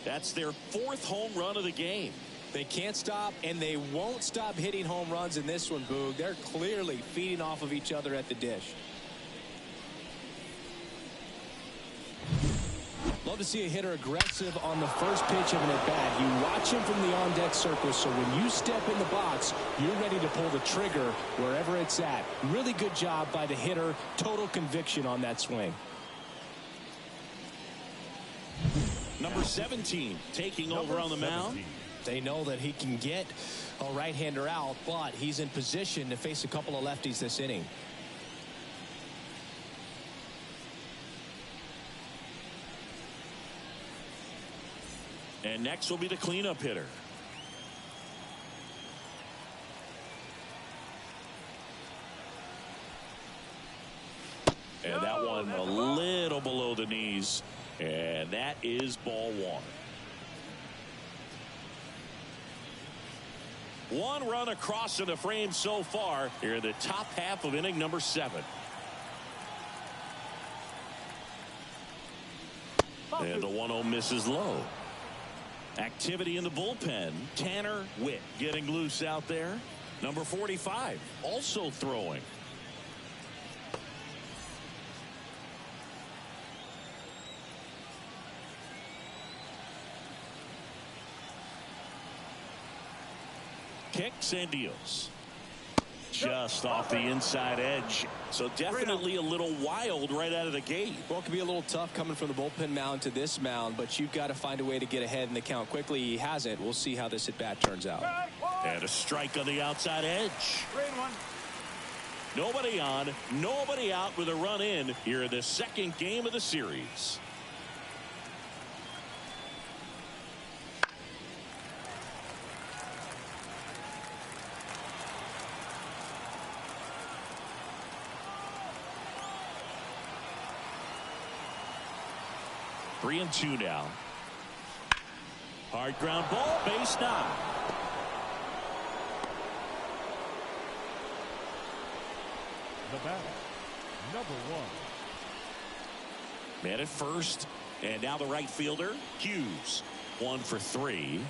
S1: That's their 4th home run of the game.
S2: They can't stop, and they won't stop hitting home runs in this one, Boog. They're clearly feeding off of each other at the dish. Love to see a hitter aggressive on the first pitch of an at-bat. You watch him from the on-deck circle, so when you step in the box, you're ready to pull the trigger wherever it's at. Really good job by the hitter. Total conviction on that swing.
S1: Number 17 taking over on the mound.
S2: They know that he can get a right-hander out, but he's in position to face a couple of lefties this inning.
S1: And next will be the cleanup hitter. And that one a little below the knees. And that is ball 1. 1 run across in the frame so far here in the top half of inning number 7. And the 1-0 misses low. Activity in the bullpen. Tanner Witt getting loose out there. Number 45 also throwing. Kicks and deals. Just off the inside edge. So definitely a little wild right out of the gate.
S2: Well, it can be a little tough coming from the bullpen mound to this mound, but you've got to find a way to get ahead in the count quickly. He hasn't. We'll see how this at-bat turns out.
S1: And a strike on the outside edge. Nobody on, nobody out with a run in here in the 2nd game of the series. Three and 2 now. Hard ground ball, base knock.
S3: The batter, number 1.
S1: Man at first. And now the right fielder, Hughes. 1 for 3.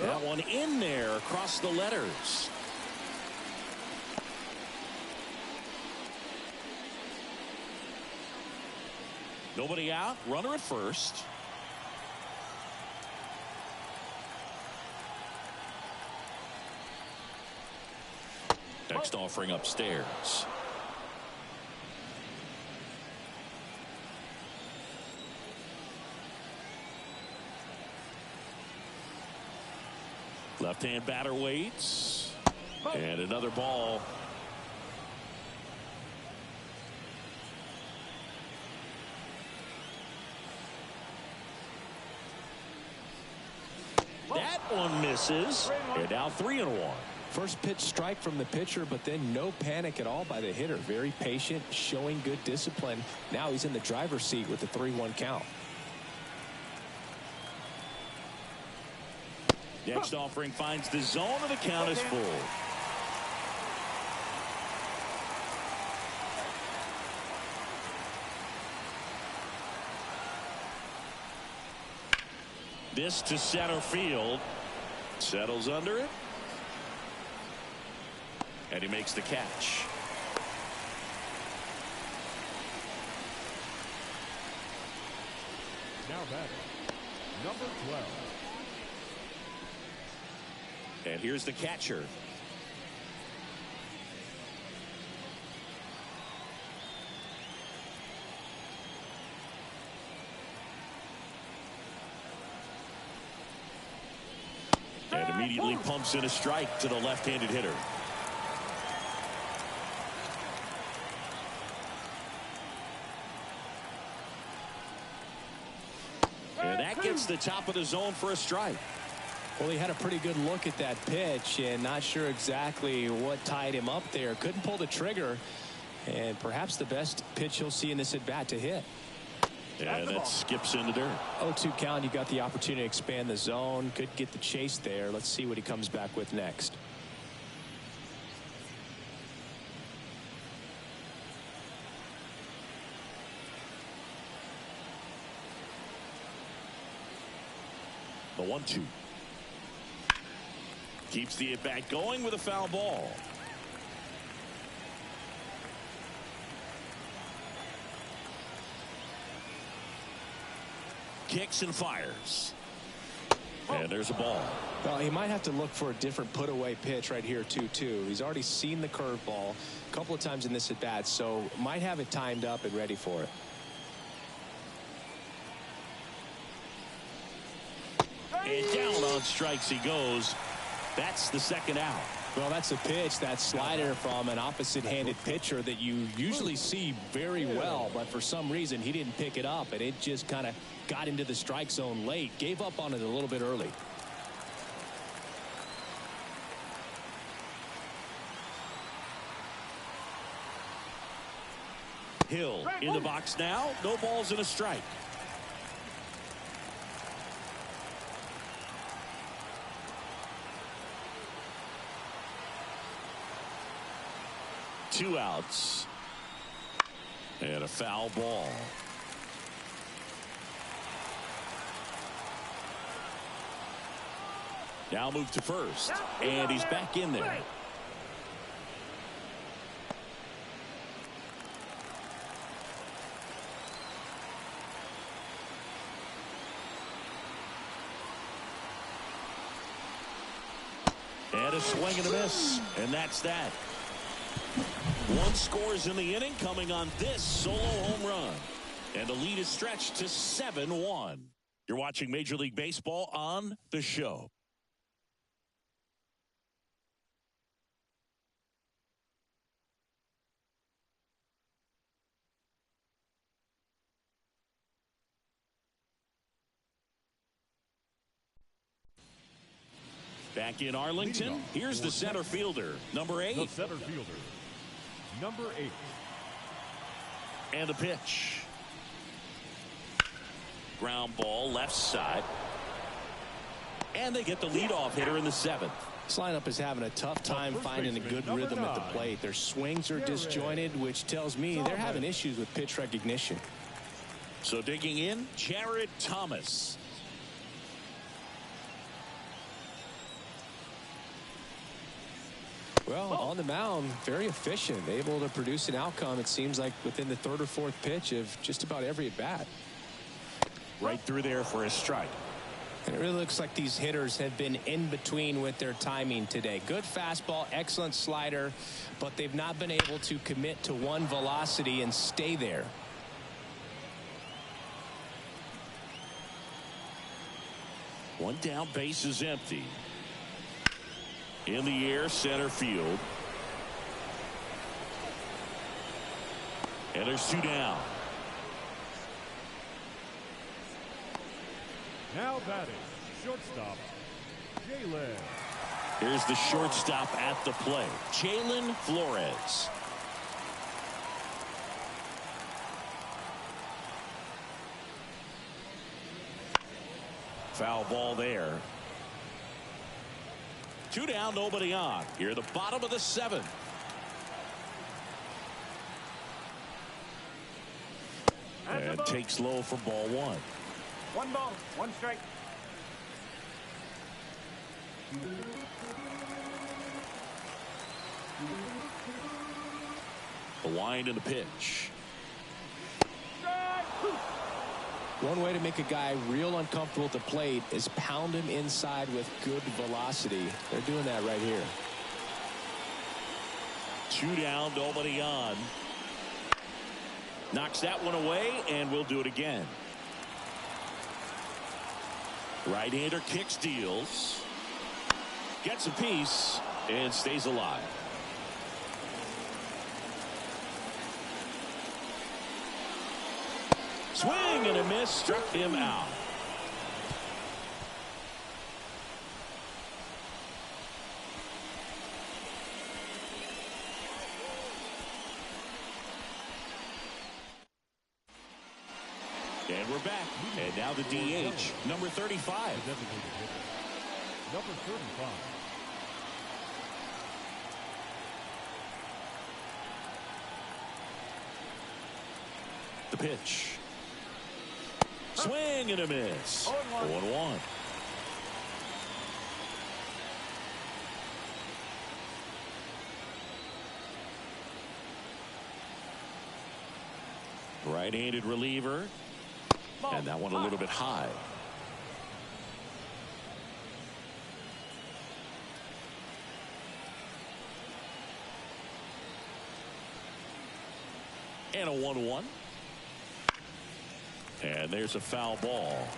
S1: That one in there across the letters. Nobody out. Runner at first. Next offering upstairs. Left-hand batter waits. And another ball. That one misses. And now 3-1.
S2: First pitch strike from the pitcher, but then no panic at all by the hitter. Very patient, showing good discipline. Now he's in the driver's seat with the 3-1 count.
S1: Next offering finds the zone, and the count is full. This to center field. Settles under it. And he makes the catch.
S3: Now batting, number 12.
S1: And here's the catcher. And immediately pumps in a strike to the left-handed hitter. And that gets the top of the zone for a strike.
S2: Well, he had a pretty good look at that pitch and not sure exactly what tied him up there. Couldn't pull the trigger, and perhaps the best pitch he'll see in this at-bat to hit.
S1: Yeah, that skips in the dirt.
S2: 0-2 count. You got the opportunity to expand the zone. Could get the chase there. Let's see what he comes back with next.
S1: The 1-2. Keeps the at-bat going with a foul ball. Kicks and fires. And there's a ball.
S2: Well, he might have to look for a different put-away pitch right here, 2-2. He's already seen the curveball a couple of times in this at-bat, so might have it timed up and ready for it.
S1: And down on strikes he goes. That's the second out.
S2: Well, that's a pitch, that slider from an opposite-handed pitcher that you usually see very well, but for some reason he didn't pick it up, and it just kind of got into the strike zone late. Gave up on it a little bit early.
S1: Hill in the box now. No balls and a strike. Two outs. And a foul ball. Now move to first. And he's back in there. And a swing and a miss. And that's that. One scores in the inning, coming on this solo home run. And the lead is stretched to 7-1. You're watching Major League Baseball on The Show. Back in Arlington, here's the center fielder, number 8.
S3: The center fielder, number 8.
S1: And a pitch. Ground ball left side. And they get the leadoff hitter in the 7th.
S2: This lineup is having a tough time finding a good rhythm at the plate. Their swings are disjointed, which tells me they're having issues with pitch recognition.
S1: So digging in, Jared Thomas.
S2: Well, on the mound, very efficient, able to produce an outcome, it seems like, within the third or fourth pitch of just about every at-bat.
S5: Right through there for a strike.
S2: And it really looks like these hitters have been in between with their timing today. Good fastball, excellent slider, but they've not been able to commit to one velocity and stay there.
S1: One down, base is empty. In the air, center field. And there's two down.
S3: Now batting, shortstop, Jalen.
S1: Here's the shortstop at the plate, Jalen Flores. Foul ball there. Two down, nobody on. Here at the bottom of the seventh. And takes low for ball one.
S4: 1 ball, 1 strike.
S1: The wind and the pitch.
S2: One way to make a guy real uncomfortable at the plate is pound him inside with good velocity. They're doing that right here.
S1: Two down, nobody on. Knocks that one away, and we'll do it again. Right-hander kicks, deals. Gets a piece, and stays alive. Swing and a miss, struck him out. And we're back. And now the DH, number 35.
S3: Designated hitter, number 35.
S1: The pitch. Swing and a miss. 0-1. Right-handed reliever. And that one a little bit high. And a 1-1. And there's a foul ball.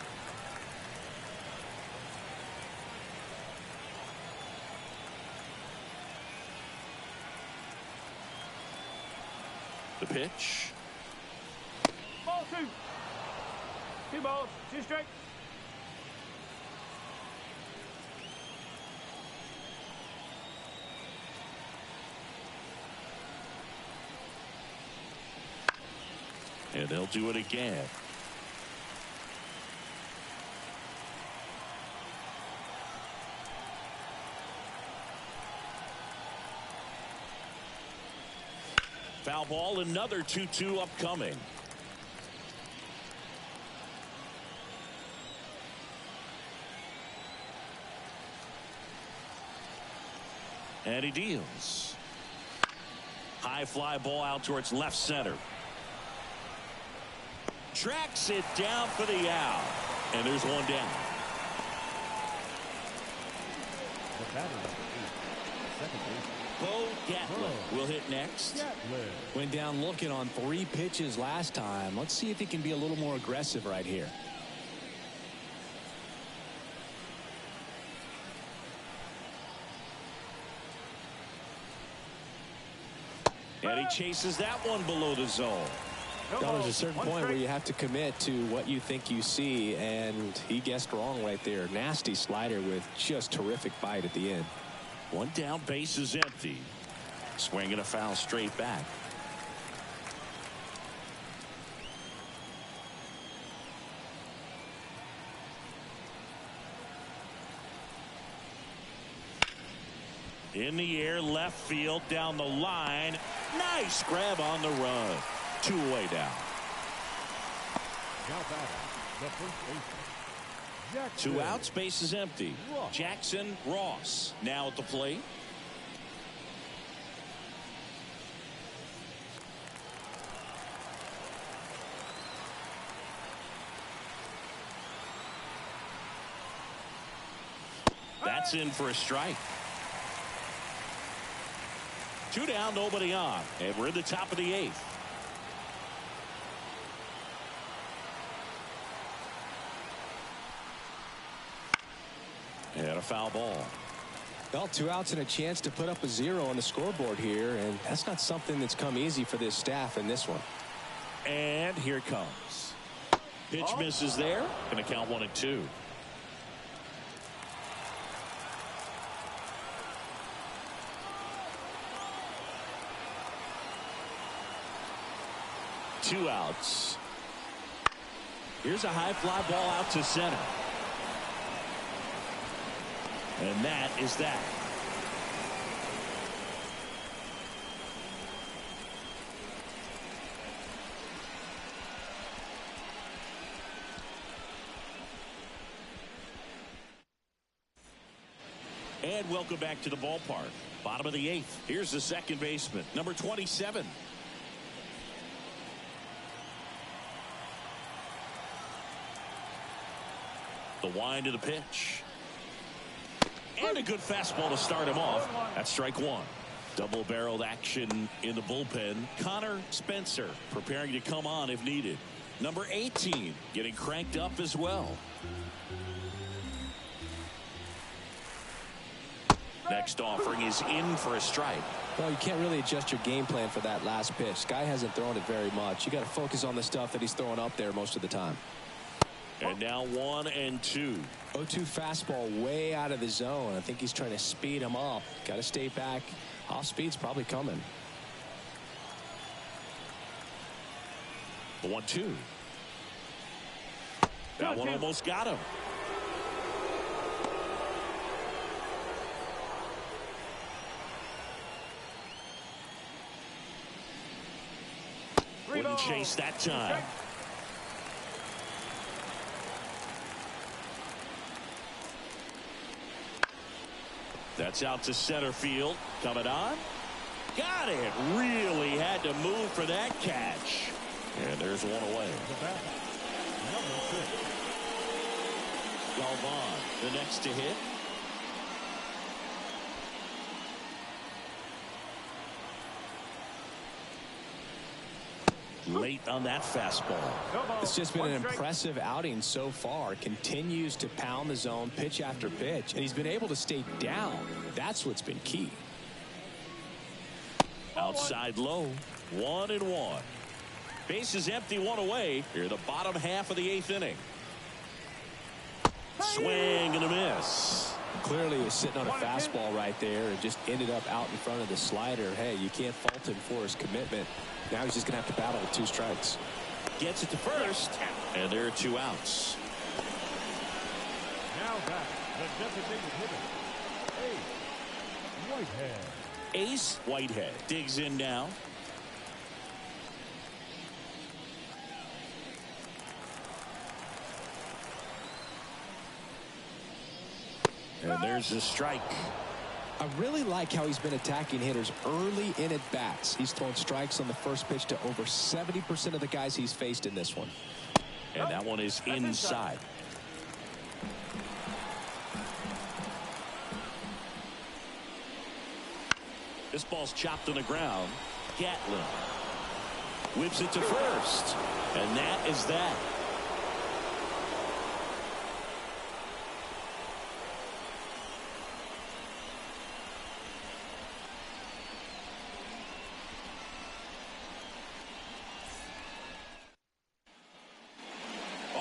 S1: The pitch.
S4: Ball 2. 2 balls, 2 strikes.
S1: And they'll do it again. Foul ball, another 2-2 upcoming. And he deals. High fly ball out towards left center. Tracks it down for the out. And there's one down.
S3: The batter, second base.
S1: Bo Gatlin will hit next.
S2: Went down looking on 3 pitches last time. Let's see if he can be a little more aggressive right here.
S1: And he chases that one below the zone.
S2: There's a certain point where you have to commit to what you think you see, and he guessed wrong right there. Nasty slider with just terrific bite at the end.
S1: One down, base is empty. Swinging a foul straight back. In the air, left field, down the line. Nice grab on the run. 2 away down.
S3: Now batting, the first baseman, Jackson.
S1: 2 outs, base is empty. Jackson Ross now at the plate. That's in for a strike. 2 down, nobody on. And we're in the top of the 8th. And a foul ball.
S2: Well, 2 outs and a chance to put up a 0 on the scoreboard here, and that's not something that's come easy for this staff in this one.
S1: And here it comes. Pitch misses there. Going to count 1-2. Two outs. Here's a high fly ball out to center. And that is that. And welcome back to the ballpark. Bottom of the 8th. Here's the second baseman, number 27. The wind of the pitch. And a good fastball to start him off. That's strike 1. Double-barreled action in the bullpen. Connor Spencer preparing to come on if needed. Number 18 getting cranked up as well. Next offering is in for a strike.
S2: Well, you can't really adjust your game plan for that last pitch. Guy hasn't thrown it very much. You got to focus on the stuff that he's throwing up there most of the time.
S1: And now 1-2.
S2: 0-2 fastball way out of the zone. I think he's trying to speed him up. Got to stay back. Off speed's probably coming.
S1: The 1-2. That one almost got him. Wouldn't chase that time. That's out to center field. Coming on. Got it. Really had to move for that catch. And there's one away.
S3: Number 6.
S1: Galvan, the next to hit. Late on that fastball.
S2: It's just been an impressive outing so far. Continues to pound the zone pitch after pitch, and he's been able to stay down. That's what's been key.
S1: Outside low. 1-1. Base is empty, 1 away. Here the bottom half of the 8th inning. Swing and a miss.
S2: Clearly he was sitting on a fastball right there and just ended up out in front of the slider. Hey, you can't fault him for his commitment. Now he's just going to have to battle with 2 strikes.
S1: Gets it to first, and there are 2 outs.
S3: Now back, the designated hitter, Ace Whitehead.
S1: Ace Whitehead digs in now. And there's a strike.
S2: I really like how he's been attacking hitters early in at bats. He's thrown strikes on the first pitch to over 70% of the guys he's faced in this one.
S1: And that one is inside. This ball's chopped on the ground. Gatlin whips it to first. And that is that.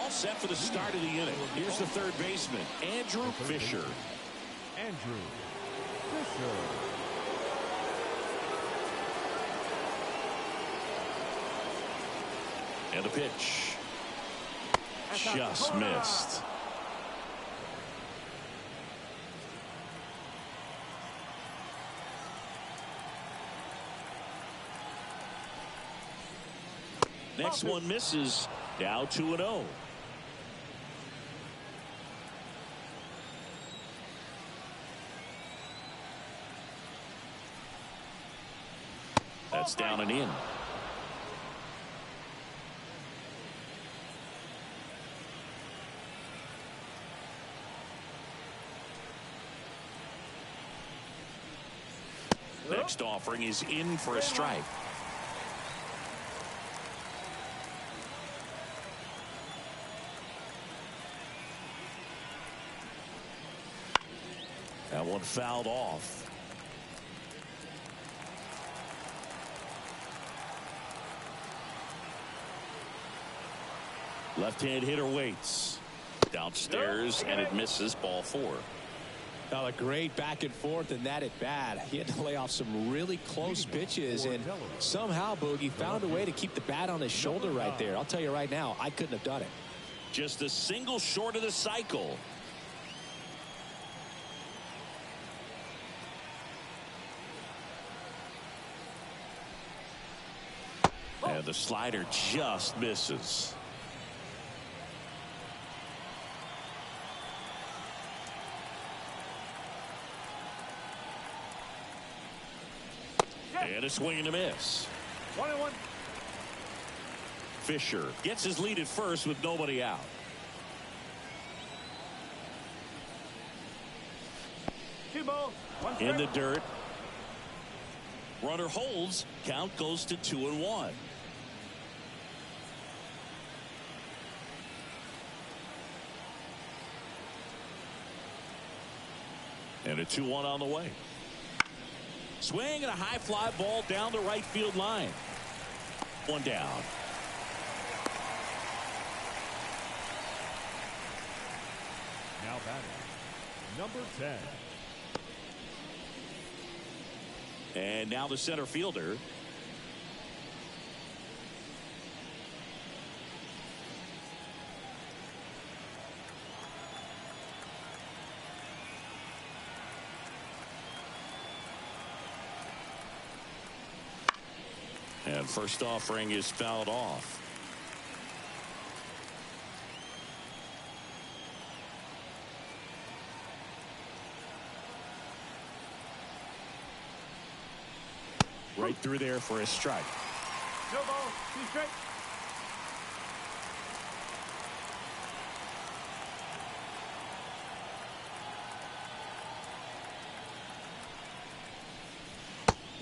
S1: Set for the start of the inning. Here's the third baseman, Andrew Fisher.
S3: Andrew Fisher.
S1: And a pitch. Just missed. next one misses. Now 2-0. That's down and in. Next offering is in for a strike. That one fouled off. Left-hand hitter waits. Downstairs, and it misses. Ball 4.
S2: Now a great back and forth in that at bat. He had to lay off some really close pitches, and somehow Boogie found a way to keep the bat on his shoulder right there. I'll tell you right now, I couldn't have done it.
S1: Just a single short of the cycle. And the slider just misses. And a swing and a miss.
S4: 1-1.
S1: Fisher gets his lead at first with nobody out.
S4: Two balls, one strike.
S1: In the dirt. Runner holds. Count goes to 2-1. And a 2-1 on the way. Swing and a high fly ball down the right field line. One down.
S3: Now batting, number 10.
S1: And now the center fielder. And first offering is fouled off. Right through there for a strike.
S4: No ball, 2 strikes.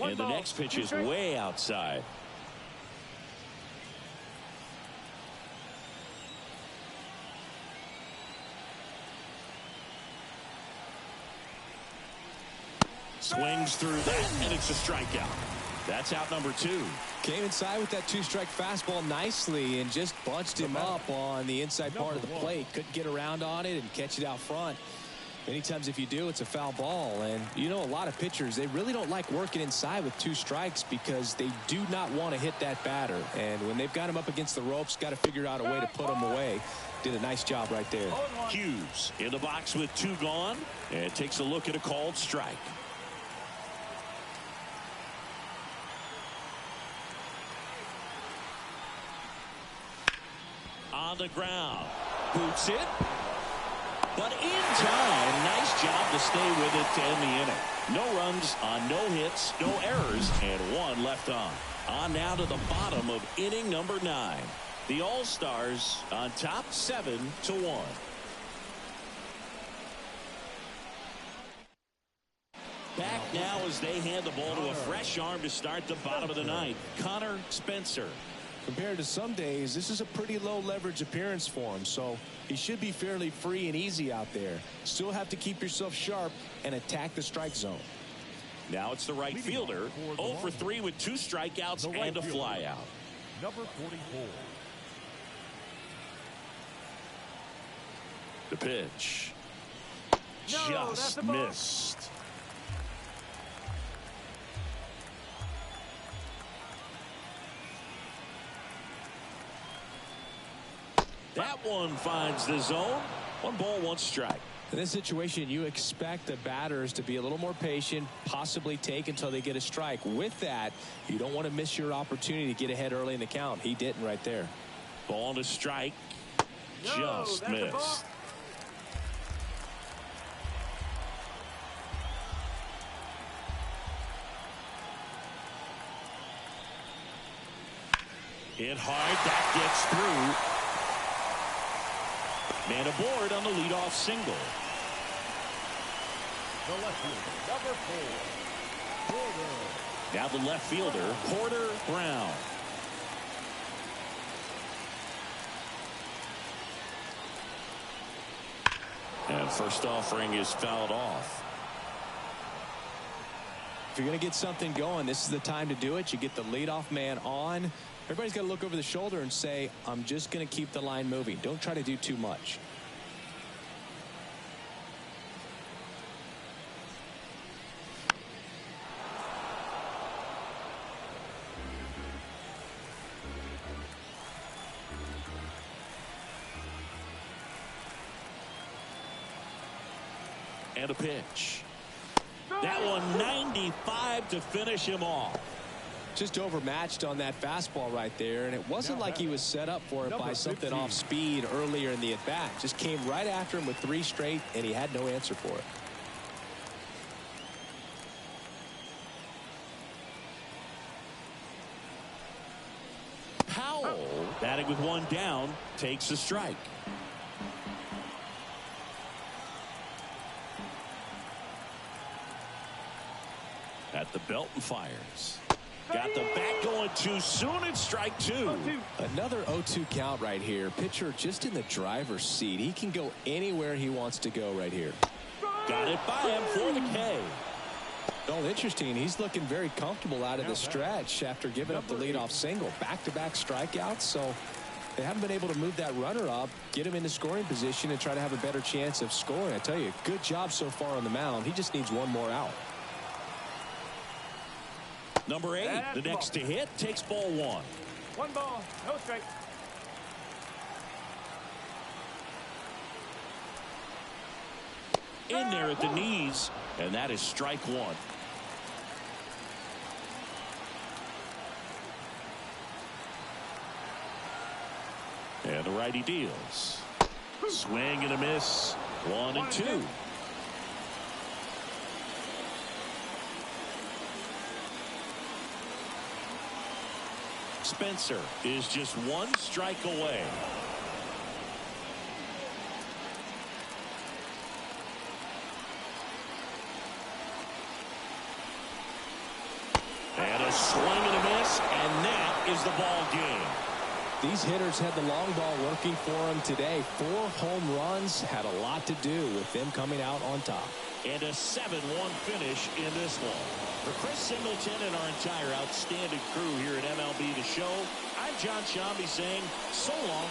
S1: And the next pitch is way outside. Swings through that, and it's a strikeout. That's out number 2.
S2: Came inside with that 2-strike fastball nicely and just bunched him up on the inside part of the plate. Couldn't get around on it and catch it out front. Many times if you do, it's a foul ball. And you know, a lot of pitchers, they really don't like working inside with 2 strikes because they do not want to hit that batter. And when they've got him up against the ropes, got to figure out a way to put him away. Did a nice job right there.
S1: Hughes in the box with 2 gone and takes a look at a called strike. On the ground. Boots it. But in time, nice job to stay with it to end the inning. No runs on no hits, no errors, and 1 left on. On now to the bottom of inning number 9. The All-Stars on top 7-1. Back now as they hand the ball to a fresh arm to start the bottom of the 9th. Connor Spencer.
S2: Compared to some days, this is a pretty low leverage appearance for him, so he should be fairly free and easy out there. Still have to keep yourself sharp and attack the strike zone.
S1: Now it's the right fielder. 0 for 3 with 2 strikeouts and a flyout.
S3: Number 44.
S1: The pitch. Just missed. That one finds the zone. 1 ball, 1 strike.
S2: In this situation, you expect the batters to be a little more patient, possibly take until they get a strike. With that, you don't want to miss your opportunity to get ahead early in the count. He didn't right there.
S1: Ball to strike.
S4: No,
S1: Just
S4: that's a ball.
S1: missed. Hit hard. That gets through. Man aboard on the leadoff single.
S3: The left fielder, number 4, Porter.
S1: Now the left fielder, Porter Brown. And first offering is fouled off.
S2: If you're going to get something going, this is the time to do it. You get the leadoff man on. Everybody's got to look over the shoulder and say, I'm just going to keep the line moving. Don't try to do too much.
S1: And a pitch. That one 95 to finish him off.
S2: Just overmatched on that fastball right there, and it wasn't like he was set up for it by something off speed earlier in the at-bat. Just came right after him with 3 straight, and he had no answer for it.
S1: Powell, batting with 1 down, takes a strike. At the belt and fires. Got the bat going too soon, and strike 2.
S2: Another 0-2 count right here. Pitcher just in the driver's seat. He can go anywhere he wants to go right here.
S1: Got it by him for the K.
S2: Well, interesting. He's looking very comfortable out of the stretch after giving up the leadoff single. Back-to-back strikeouts, so they haven't been able to move that runner up, get him into scoring position, and try to have a better chance of scoring. I tell you, good job so far on the mound. He just needs 1 more out.
S1: Number 8, the next to hit, takes ball 1.
S4: 1 ball, no strike.
S1: In there at the knees, and that is strike 1. And the righty deals. Swing and a miss. 1 and 2. Spencer is just 1 strike away. And a swing and a miss, and that is the ball game.
S2: These hitters had the long ball working for them today. 4 home runs had a lot to do with them coming out on top.
S1: And a 7-1 finish in this one. For Chris Singleton and our entire outstanding crew here at MLB The Show, I'm John Shambi saying so long.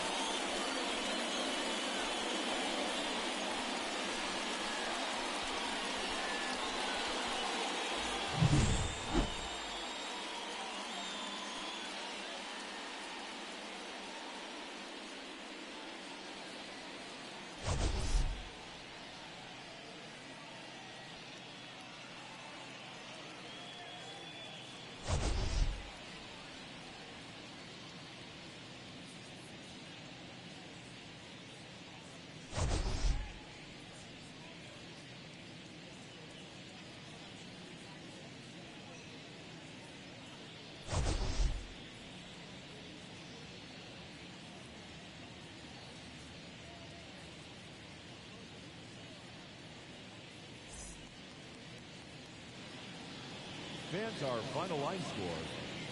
S3: Fans, our final line score.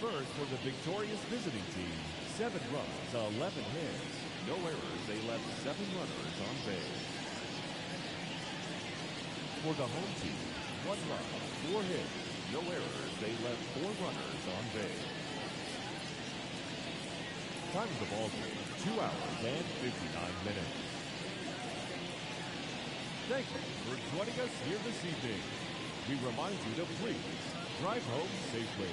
S3: First, for the victorious visiting team, 7 runs, 11 hits. No errors, they left 7 runners on base. For the home team, 1 run, 4 hits. No errors, they left 4 runners on base. Time of the ball game, 2 hours and 59 minutes. Thank you for joining us here this evening. We remind you to please drive home safely.